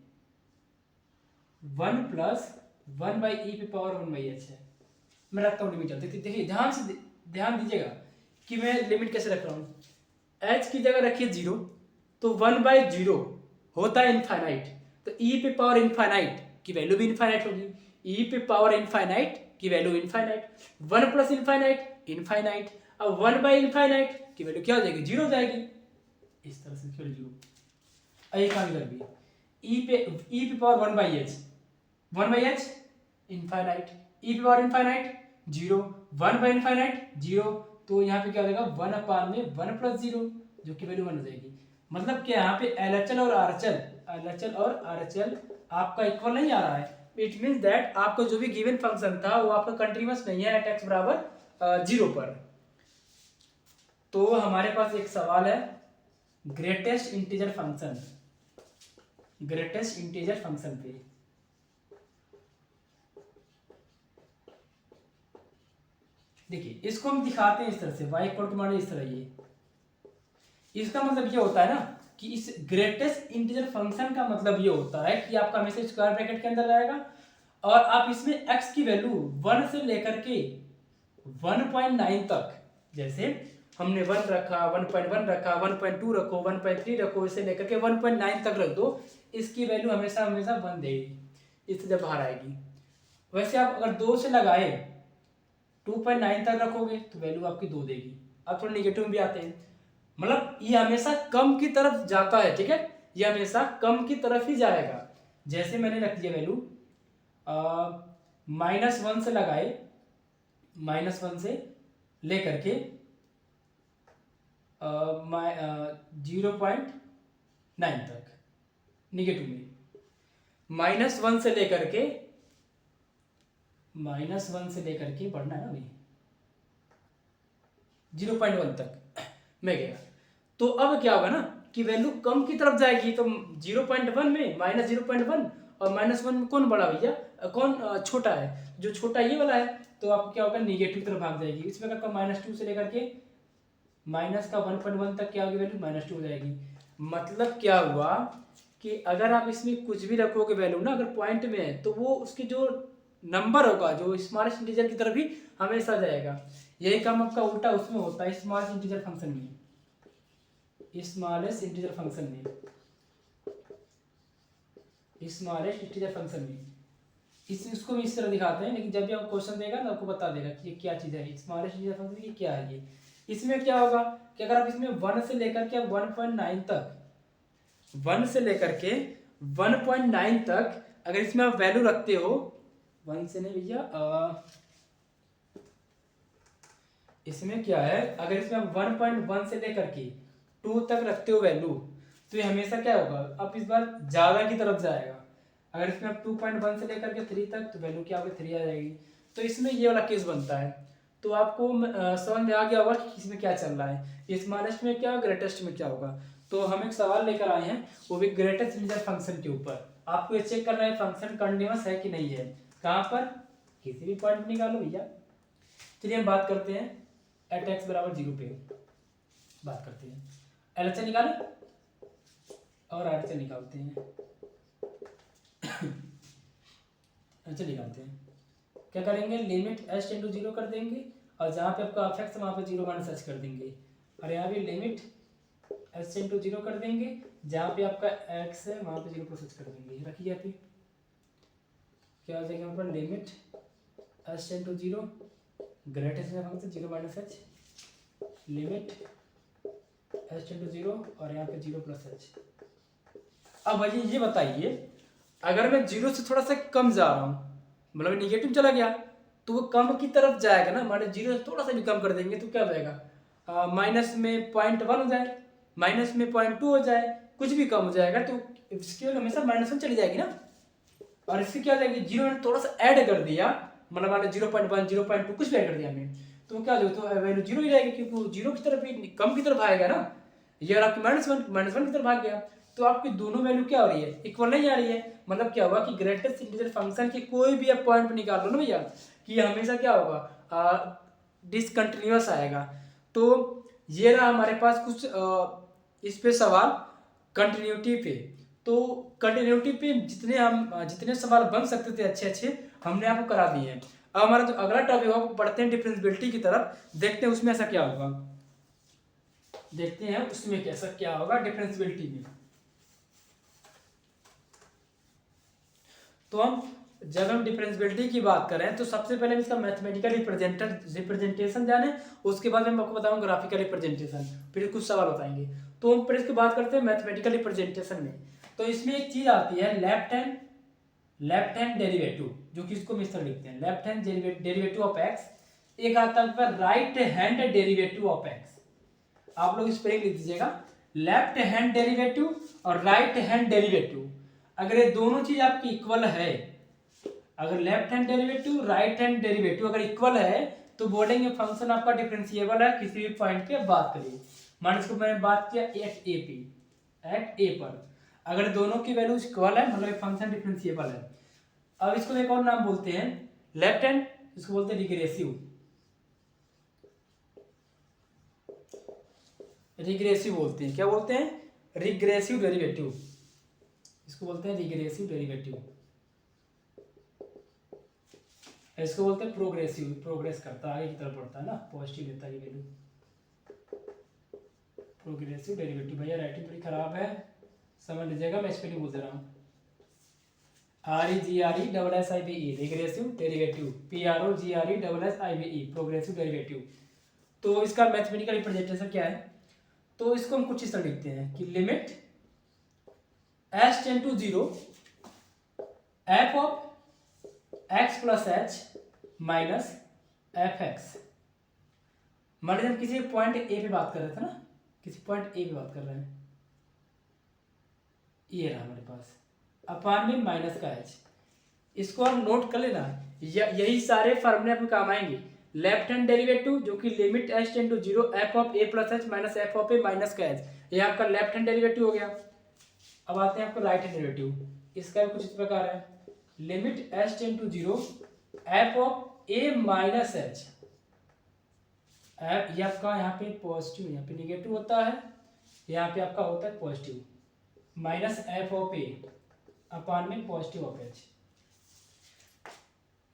1 प्लस 1/e पे पावर 1/h है। मैं रखता हूँ लिमिट। देखिए ध्यान दीजिएगा कि मैं लिमिट कैसे रख रहा हूँ। h की जगह रखिए 0 तो 1/0 होता है इनफाइनाइट, तो e पे पावर इनफाइनाइट की वैल्यू भी इनफाइनाइट होगी, e पे पावर इनफाइनाइट की value infinite, 1 plus infinite infinite, अब 1/इनफाइनाइट की वैल्यू क्या हो जाएगी, 0 हो जाएगी। इस तरह से फिर 0 एक काम कर भी e पे पावर 1/h इनफाइनाइट, e पे पावर इनफाइनाइट 0, 1/इनफाइनाइट 0, तो यहाँ पे क्या हो जाएगा 1 में 1 प्लस 0 जो कि वैल्यू 1 हो जाएगी। मतलब कि यहाँ पे LHL और RHL आपका इक्वल नहीं आ रहा है। इट मीन्स दैट आपका जो भी गिवन फंक्शन था वो आपका कंटिन्यूअस नहीं है एट x बराबर 0 पर। तो हमारे पास एक सवाल है ग्रेटेस्ट इंटीजर फंक्शन पे। देखिए इसको हम दिखाते हैं इस तरह से, y इक्वल टू मान इस तरह, ये इसका मतलब ये होता है ना कि इस ग्रेटेस्ट इंटीजर फंक्शन का मतलब ये होता है कि आपका हमेशा स्क्वायर ब्रैकेट के अंदर रहेगा और आप इसमें x की वैल्यू 1 से लेकर के 1.9 तक, जैसे हमने 1 रखा, 1.1 रखा, 1.2 रखो, 1.3 रखो, इसे लेकर के 1.9 तक रख दो, इसकी वैल्यू हमेशा 1 देगी, इससे जब बाहर आएगी। वैसे आप अगर 2 से लगाए 2.9 तक रखोगे तो वैल्यू आपकी 2 देगी। अब थोड़ा निगेटिव भी आते हैं, मतलब ये हमेशा कम की तरफ जाता है, ठीक है, ये हमेशा कम की तरफ ही जाएगा। जैसे मैंने रख दिया वैल्यू -1 से लगाए, -1 से लेकर के 0.9 तक निगेटिव में, -1 से लेकर के बढ़ना है ना भाई 0.1 तक मैं गया, तो अब क्या होगा ना कि वैल्यू कम की तरफ जाएगी, तो 0.1 में -0.1 और -1 में कौन बड़ा भैया, कौन छोटा है, जो छोटा ये वाला है, तो आपको क्या होगा निगेटिव तरफ भाग जाएगी। इसमें अगर -2 से लेकर के -1 तक क्या होगी वैल्यू -2 हो जाएगी। मतलब क्या हुआ कि अगर आप इसमें कुछ भी रखोगे वैल्यू ना, अगर पॉइंट में है तो वो उसकी जो नंबर होगा जो स्मॉलेस्ट इंटीजर की तरफ ही हमेशा जाएगा। यही काम आपका उल्टा उसमें होता है स्मॉलेस्ट इंटीजर फंक्शन में, स्मॉलेस्ट इंटीजर फंक्शन में इसको भी इस तरह दिखाते हैं, लेकिन जब भी आप क्वेश्चन देगा ना आपको बता देगा कि ये क्या चीज़ है, स्मॉलेस्ट इंटीजर फंक्शन ये क्या है। ये इसमें क्या होगा कि अगर आप इसमें 1 से लेकर के 1.9 तक, 1 से लेकर के 1.9 तक अगर इसमें आप वैल्यू रखते हो, 1 से नहीं भैया, इसमें क्या है अगर इसमें आप 1.1 से लेकर के 2 तक रखते हो वैल्यू, तो ये हमेशा क्या होगा, अब इस बार ज़्यादा की तरफ जाएगा। अगर इसमें आप 2.1 से लेकर के 3 तक, तो वैल्यू क्या होगी 3 आ जाएगी। तो इसमें ये वाला केस बनता है। तो आपको समझ में आ गया होगा कि इसमें क्या चल रहा है, स्मॉलेस्ट में क्या ग्रेटेस्ट में क्या होगा। तो हम एक सवाल लेकर आए हैं वो भी ग्रेटेस्ट इंटीजर फंक्शन के ऊपर। आपको ये चेक करना है फंक्शन कंटिन्यूअस है कि नहीं है। कहाँ पर, किसी भी पॉइंट निकालो भैया। चलिए हम बात करते हैं एट x बराबर 0 पे बात करते हैं। LHL निकाले और RHL निकालते हैं। LHL निकालते हैं, क्या करेंगे लिमिट h टेंड टू 0 कर देंगे और जहाँ पे आपका अफेक्ट है वहाँ पे 0 माइनस h कर देंगे, और यहाँ पे लिमिट h टेंड टू 0 कर देंगे, जहाँ पे आपका x है वहाँ पे 0 प्लस h कर देंगे। रखिए यहाँ पे क्या हो जाएगा यहाँ पर limit h tend to 0 greatest function 0 minus h, limit h tend to 0 और यहाँ पे 0 प्लस h। अब भाई ये बताइए, अगर मैं जीरो से थोड़ा सा कम जा रहा हूँ, मतलब निगेटिव चला गया, तो वो कम की तरफ जाएगा ना। मान जीरो से थोड़ा सा भी कम कर देंगे तो क्या हो जाएगा, माइनस में 0.1 हो जाए, माइनस में 0.2 हो जाए, कुछ भी कम हो जाएगा तो इसकी वैल्यू हमेशा माइनस में चली जाएगी ना। और इससे क्या हो जाएगी, जीरो ने थोड़ा सा ऐड कर दिया, मतलब मान 0.1 0.2 कुछ भी ऐड कर दिया हमने, तो क्या हो तो वैल्यू जीरो ही रहेगी, क्योंकि वो जीरो की तरफ ही कम की तरफ आएगा ना। ये और आपकी -1 की तरफ भाग गया, तो आपकी दोनों वैल्यू क्या हो रही है, इक्वल नहीं आ रही है। मतलब क्या हुआ कि ग्रेटेस्ट इंटीजर फंक्शन के कोई भी आप पॉइंट निकाल लो ना भैया, कि हमेशा क्या होगा, डिसकंटिन्यूअस आएगा। तो ये रहा हमारे पास कुछ इस पे सवाल कंटिन्यूटी पे। तो कंटिन्यूटी पे जितने सवाल बन सकते थे अच्छे अच्छे हमने आपको करा दिए हैं। अब हमारा जो अगला टॉपिक होगा बढ़ते हैं डिफरेंशियबिलिटी की तरफ, देखते हैं उसमें ऐसा क्या होगा, देखते हैं उसमें कैसा क्या होगा डिफरेंशियबिलिटी में। तो जब हम डिफरेंशियबिलिटी की बात करें तो सबसे पहले इसका मैथमेटिकल रिप्रेजेंटेशन जाने, उसके बाद मैं आपको बताऊंगा ग्राफिकल रिप्रेजेंटेशन, फिर कुछ सवाल बताएंगे। तो हम फिर इसकी बात करते हैं मैथमेटिकल रिप्रेजेंटेशन में। तो इसमें एक चीज आती है लेफ्ट हैंड डेरिवेटिव, जो कि इसको हम इस तरह लिखते हैं, left hand derivative of x. एक आता है right hand derivative of x. आप लोग स्पेलिंग लिख दीजिएगा, लेफ्ट हैंड डेरिवेटिव और राइट हैंड डेरिवेटिव। अगर ये दोनों चीज आपकी इक्वल है, अगर left hand derivative right hand derivative अगर इक्वल है, तो बोलेंगे फंक्शन आपका डिफरेंशिएबल है किसी भी पॉइंट पे बात करिए। मान इसको मैंने बात किया एट ए पर, अगर दोनों की वैल्यू इक्वल है मतलब फंक्शन डिफरेंशिएबल है। अब इसको एक और नाम बोलते हैं लेफ्ट हैंड, इसको बोलते हैं रिग्रेसिव बोलते हैं। क्या बोलते हैं, रिग्रेसिव डेरिवेटिव, इसको बोलते हैं रिग्रेसिव डेरिवेटिव। इसको बोलते हैं प्रोग्रेसिव, प्रोग्रेस करता है आगे की तरफ बढ़ता है ना, पॉजिटिव लेता है ये वैल्यू। प्रोग्रेसिव डेरिवेटिव, भैया राइटिंग थोड़ी खराब है, समझ लीजिएगा, मैं स्पेलिंग बोल दे रहा हूँ। REGRESSIVE regressive derivative, PROGRESSIVE progressive derivative. तो इसका मैथमेटिकल रिप्रेजेंटेशन क्या है, तो इसको हम कुछ इस तरह लिखते हैं कि limit s tend to 0 f of x plus H minus F X. मान लीजिए हम किसी पॉइंट ए पे बात कर रहे थे ना, किसी पॉइंट ए पे बात कर रहे हैं, ये रहा हमारे पास अपान में माइनस का एच। इसको हम नोट कर लेना, यही सारे फॉर्मूले आपको काम आएंगे। लेफ्ट हैंड डेरिवेटिव जो कि limit s tend to 0 f of a plus H minus F of a minus का एच, ये आपका लेफ्ट हैंड डेरिवेटिव हो गया। अब आते हैं आपको राइट हैंड डेरिवेटिव, इसका भी कुछ इस प्रकार है, limit s tend to 0 f of a minus H. ये आपका यहाँ पे पॉजिटिव, यहाँ पे निगेटिव होता है, यहाँ पे आपका होता है पॉजिटिव, माइनस एफ ऑफ ए अपान में पॉजिटिव ऑफ एच।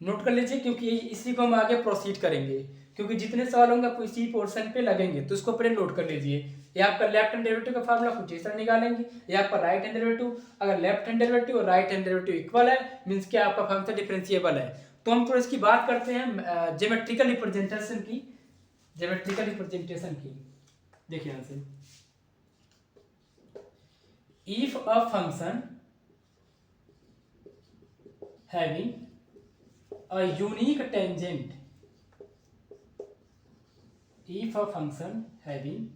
नोट कर लीजिए, क्योंकि इसी को हम आगे प्रोसीड करेंगे, क्योंकि जितने सवाल होंगे आपको इसी पोर्शन पे लगेंगे, तो इसको पहले नोट कर लीजिए। ये आपका लेफ्ट हैंड डेरिवेटिव का फार्मूला कुछ इस तरह निकालेंगे, ये आपका राइट हैंड डेरिवेटिव, अगर लेफ्ट हैंड डेरिवेटिव और राइट हैंड डेरिवेटिव इक्वल है मींस कि आपका फंक्शन डिफरेंशिएबल है। तो हम थोड़ा इसकी बात करते हैं ज्योमेट्रिकल रिप्रेजेंटेशन की, ज्योमेट्रिकल रिप्रेजेंटेशन की। देखिए यहां से, if a function having a unique tangent, if a function having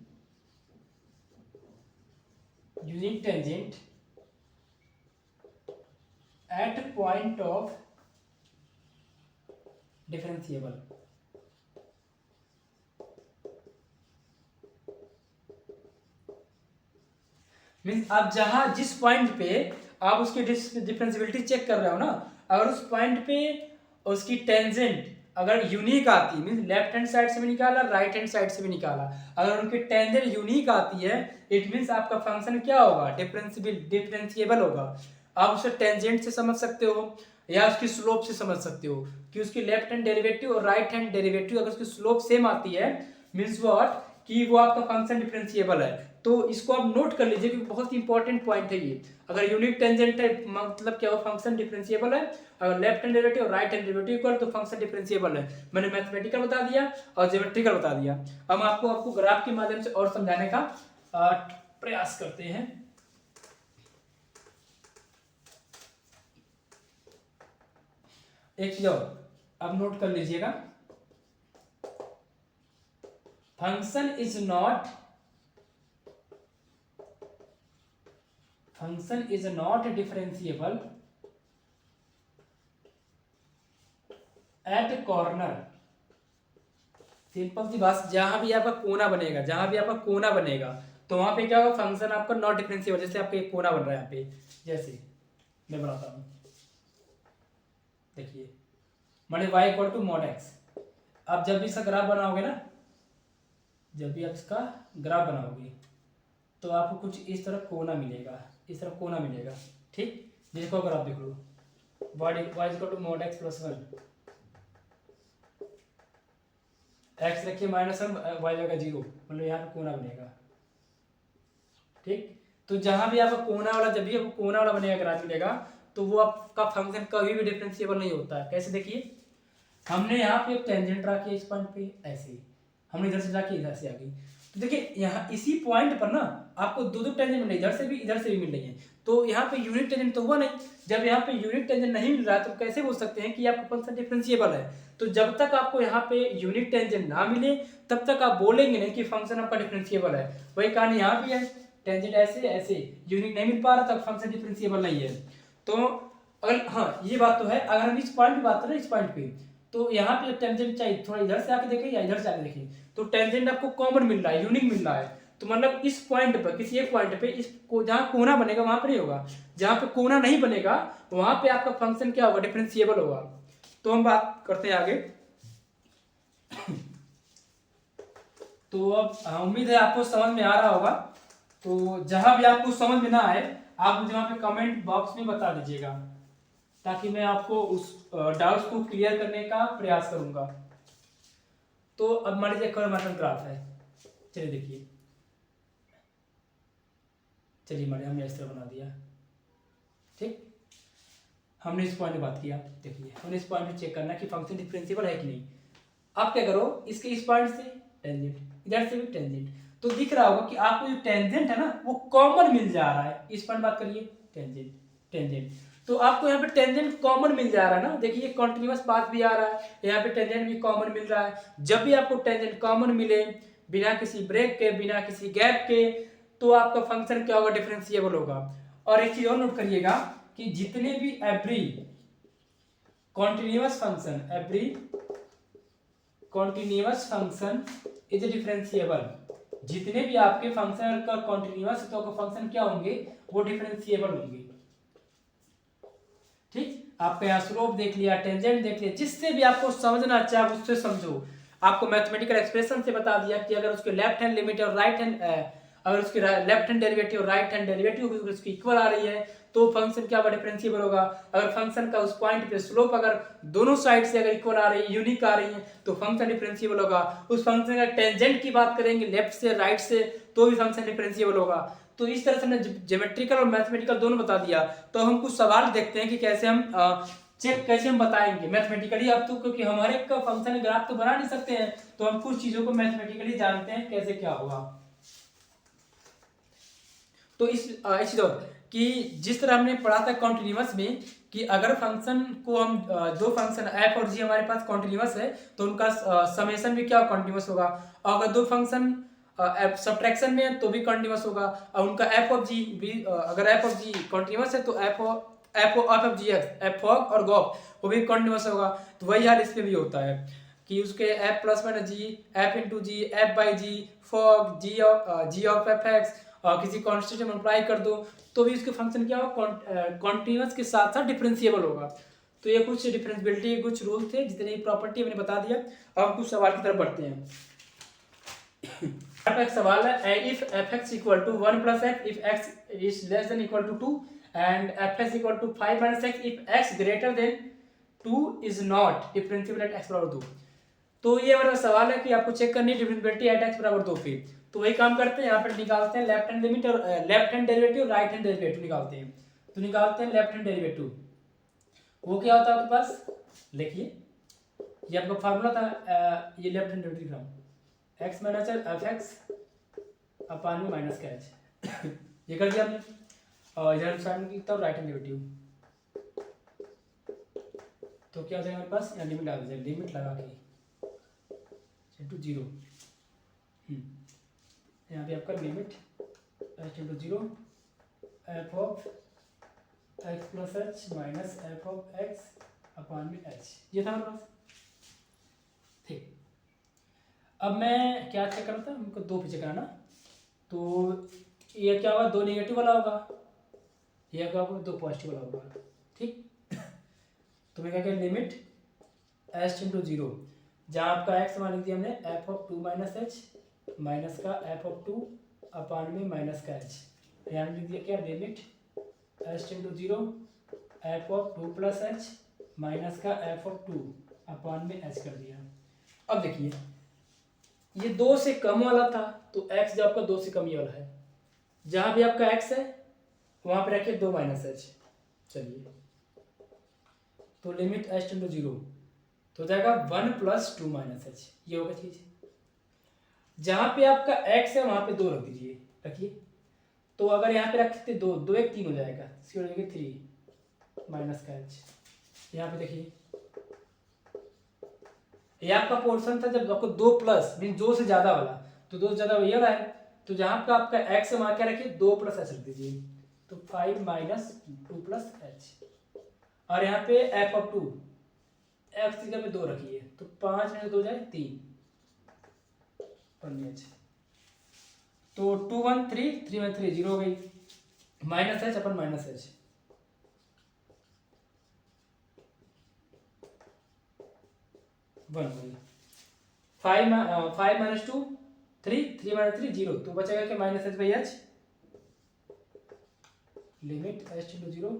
unique tangent at point of differentiable, means आप जहां जिस पॉइंट पे आप उसकी डिफरेंशियबिलिटी चेक कर रहे हो ना, अगर उस पॉइंट पे उसकी टेंजेंट अगर यूनिक आती है, मींस लेफ्ट हैंड साइड से भी निकाला राइट हैंड साइड से भी निकाला, अगर उनकी टेंजेंट यूनिक आती है इट मींस आपका फंक्शन क्या होगा, डिफरेंशिएबल होगा। आप उसे टेंजेंट से समझ सकते हो या उसकी स्लोप से समझ सकते हो, कि उसकी लेफ्ट हैंड डेरिवेटिव और राइट हैंड डेरिवेटिव अगर उसकी स्लोप सेम आती है मींस व्हाट कि वो आपका फंक्शन डिफरेंशिएबल है। तो इसको आप नोट कर लीजिए क्योंकि बहुत इंपॉर्टेंट पॉइंट है ये। अगर यूनिक टेंजेंट है मतलब क्या, वो फंक्शन डिफरेंशिएबल है, अगर लेफ्ट हैंड डेरिवेटिव और राइट हैंड डेरिवेटिव इक्वल तो फंक्शन डिफरेंशिएबल है। मैंने मैथमेटिकल बता दिया और ज्योमेट्रिकल बता दिया। अब आपको ग्राफ के माध्यम से और समझाने का प्रयास करते हैं। एक चीज और अब नोट कर लीजिएगा, function is not differentiable at corner. Simple सी बात, जहां भी आपका कोना बनेगा तो वहां पे क्या होगा, फंक्शन आपका नॉट डिफरेंशिएबल। जैसे आपका एक कोना बन रहा है यहाँ पे, जैसे मैं बनाता हूँ, देखिए माने y equal to mod X. आप जब भी इसका ग्राफ बनाओगे ना, जब भी आप इसका ग्राफ बनाओगे तो आपको कुछ इस तरह कोना मिलेगा, इस तरह कोना मिलेगा, ठीक। जिसको अगर आप देख लो y equal to mod X plus 1, X रखिए -1, वाई जगह 0, मतलब यहाँ पे कोना बनेगा, ठीक। तो जहां भी आपका कोना वाला, जब भी आपको कोना वाला बनेगा ग्राफ मिलेगा तो वो आपका फंक्शन कभी भी डिफरेंशिएबल नहीं होता है। कैसे, देखिए हमने यहाँ पे एक टेंजेंट रखी है इस पॉइंट पे, ऐसे हमने इधर से जाके इधर से आ गई, तो देखिए यहाँ इसी पॉइंट पर ना आपको दो टेंजेंट मिल रही है, इधर से भी मिल रही है। तो यहाँ पे यूनिट टेंजेंट तो हुआ नहीं। जब यहाँ पे यूनिट टेंजेंट नहीं मिल रहा है तो कैसे बोल सकते हैं कि आपका फंक्शन डिफरेंशिएबल है। तो जब तक आपको यहाँ पे यूनिट टेंजेंट ना मिले तब तक आप बोलेंगे नहीं कि फंक्शन आपका डिफरेंशिएबल है। वही कहानी यहाँ भी है, टेंजेंट ऐसे यूनिट नहीं मिल पा रहा तब फंक्शन डिफरेंशिएबल नहीं है। तो अगर हाँ ये बात तो है, अगर हम इस पॉइंट पे बात करें, इस पॉइंट पे तो यहाँ पे टेंजेंट चाहिए थोड़ा इधर से आके देखें या इधर से आके देखें, तो टेंजेंट आपको कॉमन मिल रहा है, यूनिक मिल रहा है। तो मतलब इस पॉइंट पर, किसी एक पॉइंट पे जहाँ कोना बनेगा वहां पर नहीं होगा, जहाँ पे कोना नहीं बनेगा वहां पे आपका फंक्शन क्या होगा, डिफरेंशिएबल होगा। तो हम बात करते हैं आगे। तो अब उम्मीद है आपको समझ में आ रहा होगा। तो जहां भी आपको समझ में ना आए आप मुझे वहां पे कमेंट बॉक्स में बता दीजिएगा, ताकि मैं आपको उस डाउट्स को क्लियर करने का प्रयास करूंगा। तो अब मान लीजिए हमारे ग्राफ है, चलिए देखिए, चलिए मान हमने इस तरह बना दिया, ठीक। हमने इस पॉइंट पे बात किया, देखिए हमने इस पॉइंट पे चेक करना है कि फंक्शन डिफरेंशिएबल है कि नहीं। आप क्या करो, इसके इस पॉइंट से टेंजेंट, इधर से भी टेंजेंट, तो दिख रहा होगा कि आपको जो टेंजेंट है ना वो कॉमन मिल जा रहा है। इस पॉइंट बात करिए, टेंजेंट टेंजेंट, तो आपको यहाँ पे टेंजेंट कॉमन मिल जा रहा है ना, देखिए कंटिन्यूअस पाथ भी आ रहा है, यहाँ पे टेंजेंट भी कॉमन मिल रहा है। जब भी आपको टेंजेंट कॉमन मिले बिना किसी ब्रेक के, बिना किसी गैप के, तो आपका फंक्शन क्या होगा, डिफरेंशिएबल होगा। और एक चीज और नोट करिएगा कि जितने भी every continuous function is differentiable, जितने भी आपके फंक्शन का कॉन्टिन्यूअस तो फंक्शन क्या होंगे, वो डिफरेंशिएबल होंगे, ठीक। आपका यहाँ स्लोप देख लिया, टेंजेंट देख लिया, जिससे भी आपको समझना अच्छा आप उससे समझो। आपको मैथमेटिकल एक्सप्रेशन से बता दिया कि अगर उसके लेफ्ट हैंड लिमिट और राइट हैंड, अगर उसकी लेफ्ट हैंड डेरिवेटिव और राइट हैंड डेरिवेटिव उसकी इक्वल आ रही है तो फंक्शन क्या होगा, डिफरेंशिएबल होगा। अगर फंक्शन का उस पॉइंट पे स्लोप अगर दोनों साइड से अगर इक्वल आ रही है, यूनिक आ रही है, तो फंक्शन डिफरेंशिएबल होगा। उस फंक्शन का टेंजेंट की बात करेंगे लेफ्ट से राइट से, तो भी फंक्शन डिफरेंशिएबल होगा। तो इस तरह से हमने ज्योमेट्रिकल और मैथमेटिकल दोनों बता दिया। तो हम कुछ सवाल देखते हैं कि कैसे हम चेक कैसे हम बताएंगे मैथमेटिकली। अब तो क्योंकि हमारे का फंक्शन ग्राफ तो बना नहीं सकते हैं, तो हम कुछ चीजों को मैथमेटिकली जानते हैं कैसे क्या होगा। तो इस चीज और कि जिस तरह हमने पढ़ा था कॉन्टिन्यूअस में कि अगर फंक्शन को हम दो फंक्शन एफ और जी हमारे पास कॉन्टिन्यूअस है तो उनका समेशन भी क्या कॉन्टिन्यूअस होगा। और अगर दो फंक्शन सब्ट्रैक्शन में है तो भी कॉन्टिन्यूअस होगा। और उनका एफ ऑफ जी भी अगर एफ ऑफ जी कॉन्टिन्यूअस है तो F of G F fog और गॉफ वो भी कॉन्टिन्यूअस होगा। तो वही हाल इसमें भी होता है कि उसके F plus minus G, F into G, F by G, fog G of F X, किसी कांस्टेंट से मल्टीप्लाई कर दो तो भी उसके फंक्शन क्या होगा, कॉन्टिन्यूअस के साथ साथ डिफरेंशिएबल होगा। तो ये कुछ डिफरेंशिएबिलिटी के कुछ रूल थे, जितने भी प्रॉपर्टी मैंने बता दिया। अब हम कुछ सवाल की तरफ बढ़ते हैं। एक सवाल है, if F X equal to 1 plus X if X is less than equal to 2 and F X equal to 5 minus X if X greater than 2 is not differentiable at X बराबर 2। तो ये हमारा सवाल है कि आपको चेक करनी है डिफरेंशिएबिलिटी एट एक्स बराबर 2 पे। तो वही काम करते हैं, यहाँ पर निकालते हैं लेफ्ट हैंड लिमिट और left hand derivative, right hand derivative निकालते हैं। तो निकालते हैं लेफ्ट हैंड डेरिवेटिव, वो क्या होता है आपके पास, लिखिए ये आपका फार्मूला था, ये लेफ्ट हैंड डेरिवेटिव लिख रहा हूँ, एक्स माइनस एफ एक्स अपान में माइनस का एच ये कर दिया हमने। और इधर साइड में लिखता हूँ राइट हैंड डेरिवेटिव, तो क्या हो जाएगा हमारे पास, यहाँ लिमिट लगा दीजिए, लिमिट लगा के इंटू जीरो, यहाँ पे आपका limit H into zero F of x plus H minus F of x upon में एच, ये था हमारे पास। ठीक, अब मैं क्या चेक करना था, हमको दो पे चेक कराना, तो ये क्या होगा, दो नेगेटिव वाला होगा, ये क्या होगा, दो पॉजिटिव वाला होगा। ठीक, तो मैं क्या करें, लिमिट एच इंटू जीरो, जहाँ आपका एक्स मान लिख दिया हमने F of two minus H minus का एफ ऑफ टू अपॉन में माइनस का एच, यहाँ लिख दिया क्या, limit H into zero F of two plus H minus का एफ ऑफ टू अपॉन में एच कर दिया। अब देखिए ये दो से कम वाला था, तो एक्स जो आपका दो से कम ये वाला है, जहाँ भी आपका एक्स है वहाँ पे रखिए दो माइनस एच। चलिए, तो लिमिट एच इंटू जीरो तो हो जाएगा one plus two minus H, ये होगा चीज। जहाँ पे आपका एक्स है वहाँ पे दो रख दीजिए, रखिए। तो अगर यहाँ पे रखते दो, दो एक तीन हो जाएगा, इसकी हो जाएगी थ्री माइनस का एच। यहाँ पे देखिए ये आपका पोर्शन था जब आपको दो प्लस मीन दो से ज्यादा वाला, तो दो से ज्यादा ये वाला है, तो जहाँ पे आपका एक्स है वहाँ क्या रखिए, दो प्लस एच रख दीजिए, तो five minus to plus H. और यहाँ पे एफ ऑफ टू एक्स की जगह पे दो रखिए, तो पाँच में से दो जाए तीन एच, तो two one three, three one three, zero हो गई, minus H upon minus H, one हो गई, five minus two three, three minus three zero, तो बचेगा क्या, minus H by H, limit H to zero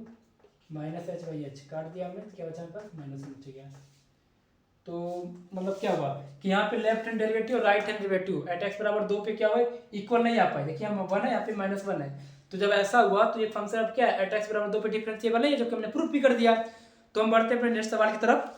minus H by H, काट दिया हमने, क्या बचा हमारे पास, माइनस बच गया। तो मतलब क्या हुआ कि यहाँ पे लेफ्ट हैंड डेरिवेटिव और right hand derivative eight X बराबर दो पे क्या हुआ, इक्वल नहीं आ पाए। देखिए हम वन है, यहाँ पे माइनस वन है, तो जब ऐसा हुआ तो ये फंक्शन अब क्या है, एट एक्स बराबर दो पे डिफरेंशिएबल नहीं है, जो कि हमने प्रूफ भी कर दिया। तो हम बढ़ते हैं अपने नेक्स्ट सवाल की तरफ।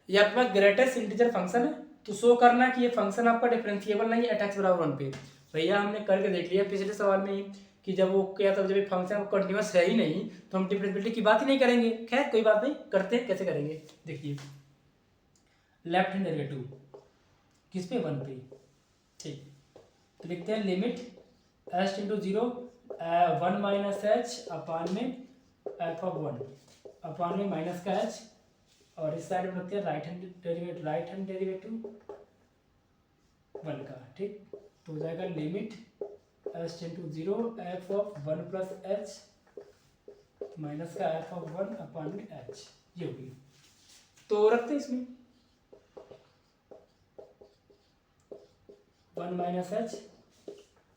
ये आपके पास ग्रेटेस्ट इंटीजर फंक्शन है, तो शो करना कि ये फंक्शन आपका डिफरेंशिएबल नहीं है एट एक्स बराबर वन पे। भैया हमने करके देख लिया पिछले सवाल में ही कि जब वो क्या था, जब ये फंक्शन कंटिन्यूअस है ही नहीं तो हम डिफरेंशिएबिलिटी की बात ही नहीं करेंगे। खैर कोई बात नहीं, करते हैं, कैसे करेंगे देखिए। लेफ्ट हैंड डेरिवेटिव किस पे, वन पे। ठीक, तो लिखते हैं limit H into zero one minus H upon में एफ ऑफ वन अपान में माइनस का एच, और इस साइड में रखते हैं राइट हैंड डेरिवेटिव वन का। ठीक, तो हो जाएगा limit H into zero F of one plus H minus का एफ ऑफ वन अपॉन में एच, ये होगी। तो रखते हैं इसमें वन माइनस एच,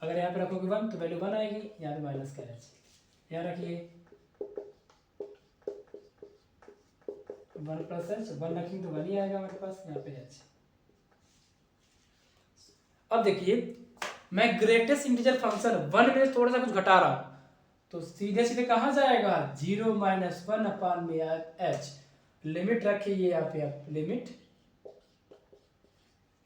अगर यहाँ पे रखोगे वन तो वैल्यू वन आएगी, यहाँ पे माइनस का एच, यहाँ रखिए वन प्लस एच, वन रखेंगे तो वन ही आएगा हमारे पास, यहाँ पे एच। अब देखिए मैं ग्रेटेस्ट इंटीजर फंक्शन वन में थोड़ा सा कुछ घटा रहा हूं, तो सीधे सीधे कहाँ जाएगा, जीरो माइनस वन अपान में एच, लिमिट रखिए ये यहाँ पे, आप लिमिट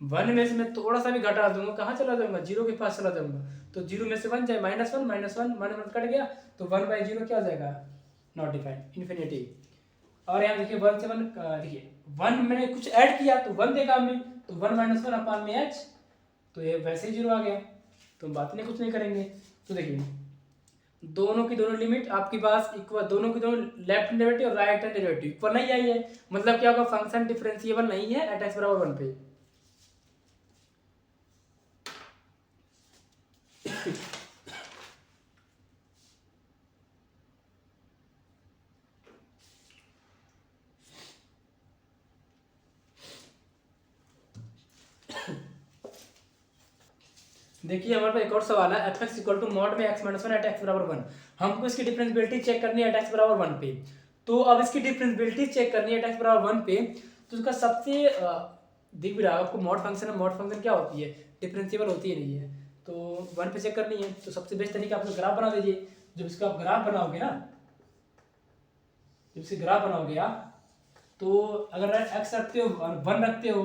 वन में से मैं थोड़ा सा भी घटा दूंगा, कहाँ चला जाऊंगा, जीरो के पास चला जाऊंगा, तो जीरो में से वन जाए, minus one minus one, one cut गया, तो वन बाई जीरो क्या हो जाएगा, नॉट डिफाइंड, इन्फिनिटी। और यहाँ देखिए वन से वन, देखिए वन मैंने कुछ ऐड किया तो वन देखा हमने, तो वन माइनस वन अपान में एच, तो ये वैसे ही जीरो आ गया, तो हम बात नहीं, कुछ नहीं करेंगे। तो देखिए दोनों की दोनों लिमिट आपके पास इक्वल, दोनों की दोनों लेफ्ट हैंड डेरिवेटिव और राइट हैंड डेरिवेटिव इक्वल नहीं आई है, मतलब क्या होगा, फंक्शन डिफरेंशिएबल नहीं है एट एक्स बराबर वन पे। देखिए हमारे पास एक और सवाल है, F X equal to mod में X minus one at X बराबर वन, हमको इसकी डिफरेंशिएबिलिटी चेक करनी है एट एक्स बराबर वन पे। तो अब इसकी डिफरेंशिएबिलिटी चेक करनी है एट एक्स बराबर वन पे, तो उसका सबसे दिख भी रहा है आपको, मॉड फंक्शन है, मॉड फंक्शन क्या होती है, डिफरेंशिएबल होती ही नहीं है, तो वन पे चेक करनी है। तो सबसे बेस्ट तरीका आप लोग ग्राफ बना दीजिए, जब इसका आप ग्राफ बनाओगे ना, जब इसके ग्राफ बनाओगे आप, तो अगर एक्स रखते हो और वन रखते हो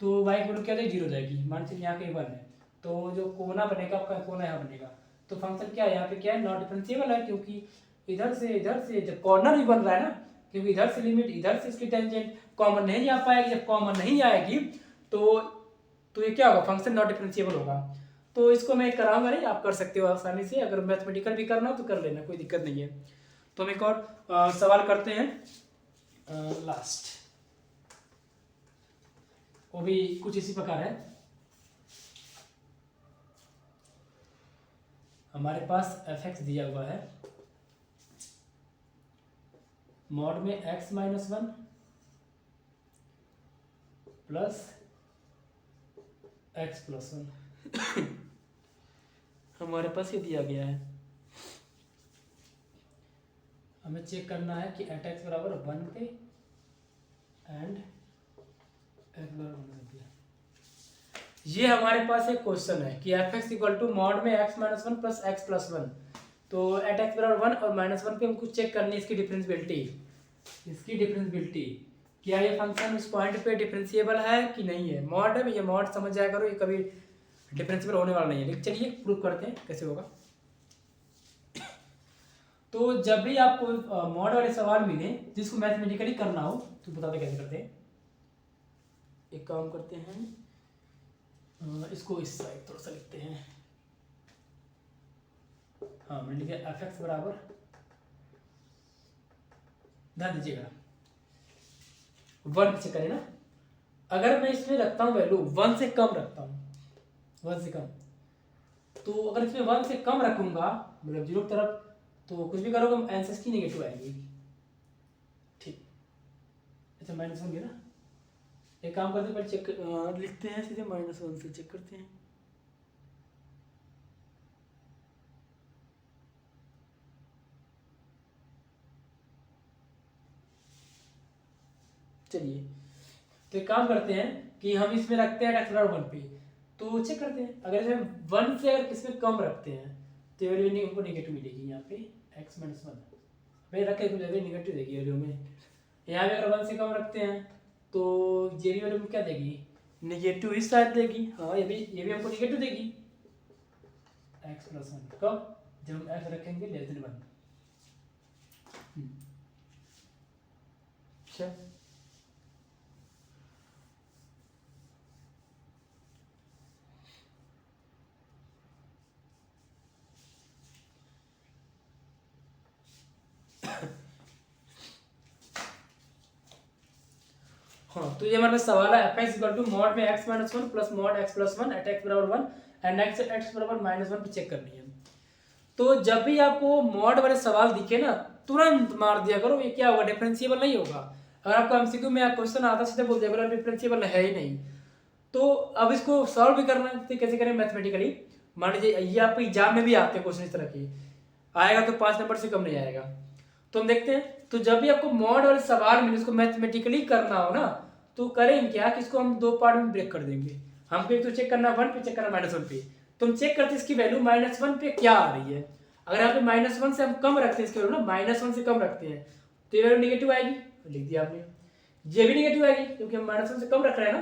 तो वाई की वैल्यू क्या हो जाएगी, जीरो हो जाएगी। मान चलिए यहाँ के वन है, तो जो कोना बनेगा आपका, कोना यहाँ बनेगा, तो फंक्शन क्या है यहाँ पे, क्या है, नॉट डिफरेंशिएबल है, क्योंकि इधर से जब कॉर्नर भी बन रहा है ना, क्योंकि इधर से लिमिट, इधर से इसकी टेंजेंट कॉमन नहीं आ पाएगी। जब कॉमन नहीं आएगी तो ये क्या होगा, फंक्शन नॉट डिफरेंशिएबल होगा। तो इसको मैं कराऊंगा नहीं, आप कर सकते हो आसानी से। अगर मैथमेटिकल भी करना हो तो कर लेना, कोई दिक्कत नहीं है। तो हम एक और सवाल करते हैं, लास्ट, वो भी कुछ इसी प्रकार है। हमारे पास f(x) दिया हुआ है, मॉड में x minus 1 plus x plus 1 हमारे पास ये दिया गया है। हमें चेक करना है कि एट एक्स बराबर 1 पे एंड एक्स बराबर 1 पे। ये हमारे पास एक क्वेश्चन है कि F X equal to mod में x minus 1 plus X plus 1। तो एट एक्स बराबर 1 और माइनस 1 पे हमको चेक करनी है इसकी डिफरेंशिएबिलिटी। क्या ये फंक्शन उस पॉइंट पे डिफरेंशिएबल है कि नहीं है। मॉड है, ये मॉड समझ जाया करो, ये कभी डिफरेंशिएबल होने वाला नहीं है। लेकिन चलिए प्रूव करते हैं कैसे होगा। तो जब भी आपको मॉड वाले सवाल मिले जिसको मैथमेटिकली करना हो तो बताते कैसे करते हैं। एक काम करते हैं, इसको इस साइड थोड़ा सा लिखते हैं। हाँ, मैंने लिखा एफ एक्स बराबर, ध्यान दीजिएगा 1 पीछे करें ना। अगर मैं इसमें रखता हूँ वैल्यू 1 से कम रखता हूँ, 1 से कम, तो अगर इसमें 1 से कम रखूंगा मतलब 0 की तरफ, तो कुछ भी करोगे आंसर की नेगेटिव आएगी। ठीक, अच्छा -1 है ना। एक काम करते हैं, पहले चेक लिखते हैं सीधे, -1 से चेक करते हैं। चलिए, तो एक काम करते हैं कि हम इसमें रखते हैं x बराबर 1 पे, तो चेक करते हैं। अगर इसमें 1 से अगर इसमें कम रखते हैं तो वैल्यू नहीं, हमको नेगेटिव मिलेगी यहाँ पे x माइनस 1। भाई रखे कुछ जगह नेगेटिव देगी वैल्यू में। यहाँ पे अगर 1 से कम रखते हैं तो ये भी वैल्यू में क्या देगी, नेगेटिव ही शायद देगी। हाँ, ये भी हमको नेगेटिव देगी x प्लस 1। कब, जब हम x रखेंगे लेस देन 1। अच्छा, हाँ, तो ये हमारे पास सवाल है F X equal to mod में x minus 1 plus mod x plus 1 at x बराबर 1 एंड x बराबर -1 पे चेक करनी है। तो जब भी आपको मॉड वाले सवाल दिखे ना, तुरंत मार दिया करो, ये क्या होगा, डिफरेंशिएबल नहीं होगा। अगर आपको एमसीक्यू में क्वेश्चन आता सीधे बोल दिया करो डिफरेंशिएबल है ही नहीं। तो अब इसको सॉल्व भी करना है, तो कैसे करें मैथमेटिकली। मान लीजिए ये आपको एग्जाम में भी आते हैं क्वेश्चन इस तरह के, आएगा तो 5 नंबर से कम नहीं आएगा। तो हम देखते हैं, तो जब भी आपको मॉड वाले सवाल मिले इसको मैथमेटिकली करना हो ना, तो करेंगे क्या कि इसको हम 2 पार्ट में ब्रेक कर देंगे। हमको एक तो चेक करना 1 पे, चेक करना -1 पे। तो हम चेक करते हैं इसकी वैल्यू -1 पे क्या आ रही है। अगर यहाँ पे -1 से हम कम रखते हैं इसकी वैल्यू ना, -1 से कम रखते हैं तो ये वैल्यू नेगेटिव आएगी, लिख दिया आपने। ये भी नेगेटिव आएगी क्योंकि हम -1 से कम रख रहे हैं ना,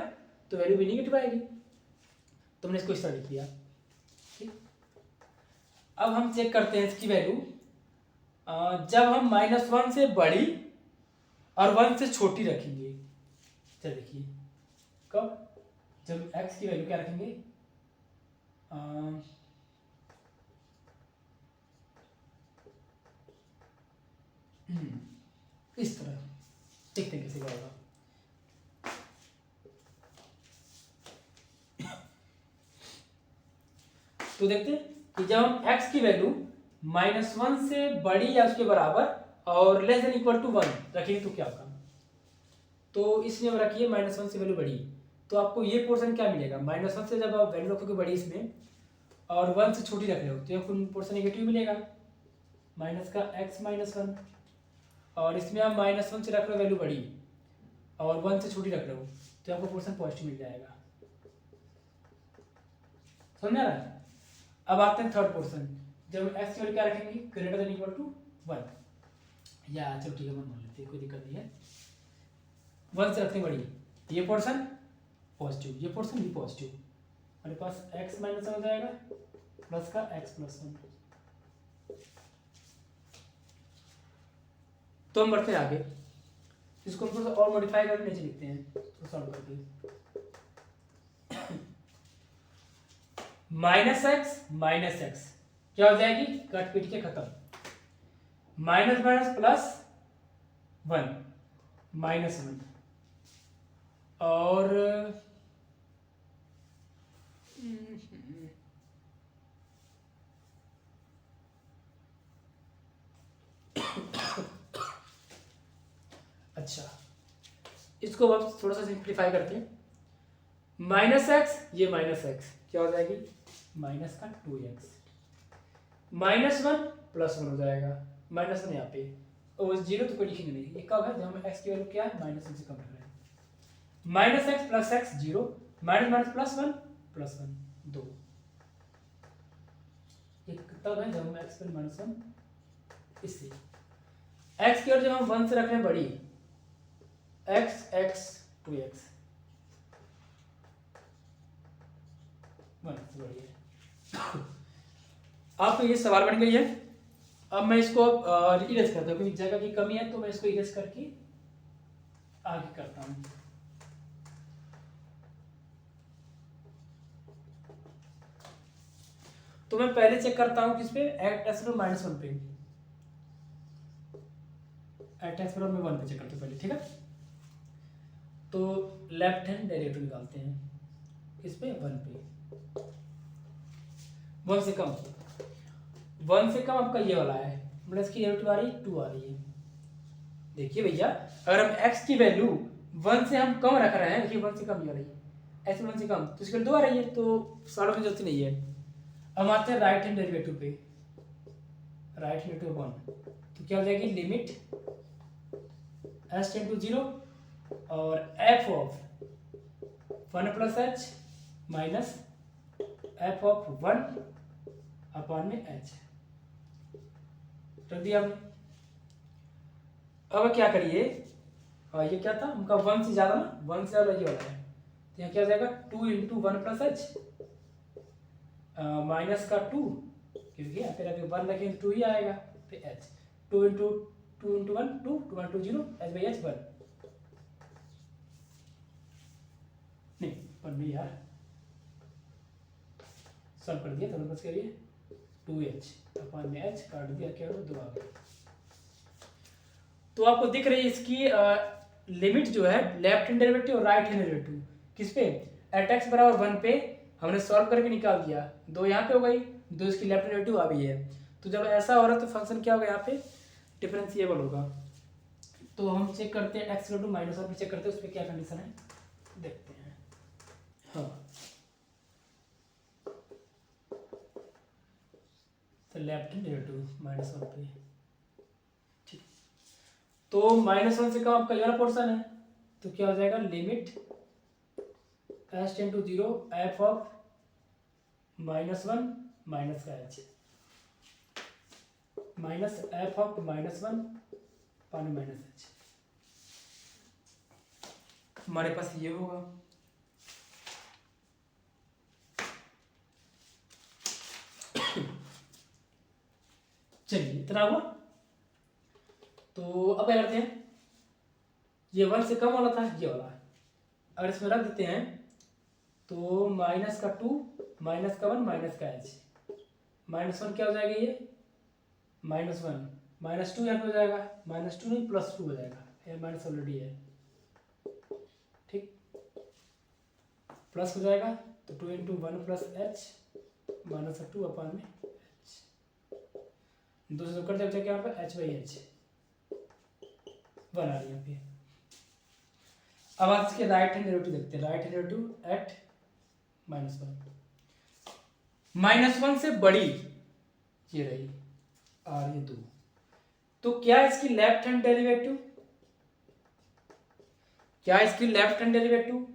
तो वैल्यू भी नेगेटिव आएगी। तुमने इसको इस तरह लिख दिया। ठीक, अब हम चेक करते हैं इसकी वैल्यू जब हम -1 से बड़ी और 1 से छोटी रखेंगे। चल देखिए कब, जब x की वैल्यू क्या रखेंगे, इस तरह। देखते हैं कैसे क्या होगा। तो देखते हैं कि जब हम x की वैल्यू -1 से बड़ी या उसके बराबर और लेस देन इक्वल टू 1 रखेंगे तो क्या होगा। तो इसमें अब रखिए -1 से वैल्यू बड़ी, तो आपको ये पोर्शन क्या मिलेगा, -1 से जब आप वैल्यू रखोगे बड़ी इसमें और 1 से छोटी रख रहे हो तो ये पोर्शन नेगेटिव मिलेगा, माइनस का x -1। और इसमें आप -1 से रख रहे हो वैल्यू बड़ी और 1 से छोटी रख रहे हो तो आपको पोर्शन पॉजिटिव मिल जाएगा। समझ में आ रहा है। अब आते हैं थर्ड पोर्शन, जब x की वैल्यू क्या रखेंगे, ग्रेटर देन इक्वल टू 1, या चलो ठीक है 1 मान लेते हैं, कोई दिक्कत नहीं है। 1 से रखते बड़ी, ये पोर्शन पॉजिटिव, ये पोर्शन भी पॉजिटिव, हमारे पास x -1 हो जाएगा प्लस का x प्लस 1। तो हम बढ़ते हैं आगे, इसको हम थोड़ा सा और मॉडिफाई करके नीचे लिखते हैं तो सॉल्व करके। माइनस एक्स क्या हो जाएगी, कट पीट के खत्म, माइनस माइनस प्लस 1 -1 और अच्छा, इसको अब थोड़ा सा सिंप्लीफाई करते हैं। -x ये -x क्या हो जाएगी, माइनस का 2x, -1 +1 हो जाएगा, -1 यहाँ पे और 0 तो कोई लिखेंगे नहीं, ये कब है जब हम x की वैल्यू क्या है -1 से कम कर रहे हैं। -x + x 0, -1 +1 2, ये तब है जब हम x पर -1 इससे x की और जब हम 1 से रख रहे हैं बड़ी x 2x 1 से बड़ी है। अब ये सवाल बन गई है। अब मैं इसको इरेज करता हूँ, क्योंकि जगह की कमी है तो मैं इसको इरेज करके आगे करता हूँ। तो मैं पहले चेक करता हूँ किस पे, -1 पे, में 1 पे चेक करते हैं पहले, ठीक है। तो लेफ्ट हैंड डेरिवेटिव निकालते हैं इस पे 1 पे, 1 से कम, 1 से कम आपका ये वाला है, मतलब इसकी डेरिवेटिव आ रही है 2 आ रही है। देखिए भैया, अगर हम x की वैल्यू 1 से हम कम रख रहे हैं, देखिए 1 से कम ये आ रही है, x 1 से कम तो इसकी 2 आ रही है, तो सॉल्व की जरूरत नहीं है। अब आते हैं राइट हैंड डेरिवेटिव पे, राइट हैंड डेरिवेटिव 1, तो क्या हो जाएगी, लिमिट s टेंड टू 0 और f of 1 + h minus f of 1 upon में h रख दिया हमने। अब क्या करिए, ये क्या था उनका 1 से ज्यादा ना, 1 से ज्यादा ये वाला है, तो यहाँ क्या हो जाएगा 2 × 1 + h माइनस का 2, क्योंकि यहाँ पे अगर 1 रखेंगे तो 2 ही आएगा, फिर h 2 × 1 2, 2 × 2 0, h/h 1 नहीं 1 नहीं यार, सॉल्व कर दिया, तो बस करिए 2h अपॉन में h काट दिया, क्या हो 2 आ गया। तो आपको दिख रही है इसकी लिमिट जो है लेफ्ट हैंड डेरिवेटिव और राइट हैंड डेरिवेटिव किस पे, x = 1 पे हमने सॉल्व करके निकाल दिया, 2 यहाँ पे हो गई, 2 इसकी लेफ्ट हैंड डेरिवेटिव आ भी है। तो जब ऐसा हो रहा है तो फंक्शन क्या होगा, यहाँ पे डिफरेंशिएबल होगा। तो हम चेक करते हैं x = -1 पे चेक करते हैं उस पर क्या कंडीशन है, देखते हैं। हाँ, तो लेफ्ट हैंड डेरिवेटिव -1 पे, ठीक, तो -1 से कम आपका ये वाला पोर्शन है, तो क्या हो जाएगा, limit s tend to 0 f of -1 minus का h माइनस f ऑफ -1 पानी माइनस h, हमारे पास ये होगा। चलिए इतना हुआ, तो अब क्या करते हैं, ये 1 से कम वाला था ये वाला, अगर इसमें रख देते हैं तो -2 माइनस का 1 माइनस का h, -1 क्या हो जाएगा, ये -1 -2 यहाँ पे हो जाएगा, -2 नहीं +2 हो जाएगा, ये माइनस ऑलरेडी है, ठीक, प्लस हो जाएगा, तो 2 × 1 + h -2 अपॉन में h, 2 से कर देते हैं क्या पे h/h 1 आ रही है पे। अब आप इसके राइट हैंड डेरिवेटिव देखते हैं, राइट हैंड डेरिवेटिव एट -1 से बड़ी ये रही और ये 2, तो क्या इसकी लेफ्ट हैंड डेरिवेटिव, क्या इसकी लेफ्ट हैंड डेरिवेटिव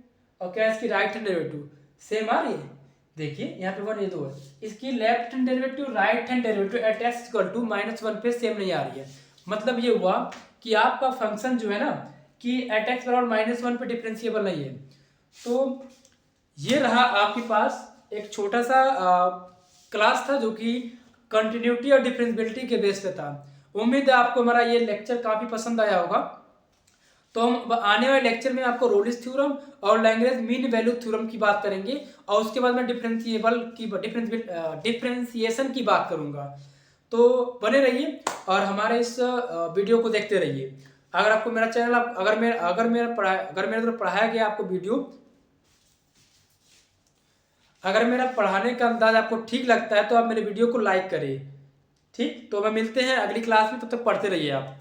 और क्या इसकी राइट हैंड डेरिवेटिव सेम आ रही है। देखिए यहाँ पे 1 ये 2 है, इसकी left hand derivative right hand derivative eight x = -1 पे सेम नहीं आ रही है। मतलब ये हुआ कि आपका फंक्शन जो है ना कि एट x = -1 पे डिफरेंशिएबल नहीं है। तो ये रहा आपके पास एक छोटा सा क्लास था जो कि कंटिन्यूटी और डिफरेंशिएबिलिटी के बेस पे था। उम्मीद है आपको हमारा ये लेक्चर काफ़ी पसंद आया होगा। तो हम आने वाले लेक्चर में आपको रोलिस थ्योरम और लैग्रेंज मीन वैल्यू थ्योरम की बात करेंगे, और उसके बाद मैं डिफरेंशिएशन की बात करूंगा। तो बने रहिए और हमारे इस वीडियो को देखते रहिए। अगर आपको मेरा चैनल अगर मेरे द्वारा पढ़ाया गया आपको वीडियो, अगर मेरा पढ़ाने का अंदाज आपको ठीक लगता है तो आप मेरे वीडियो को लाइक करें। ठीक, तो मैं मिलते हैं अगली क्लास में, तब तक पढ़ते रहिए आप।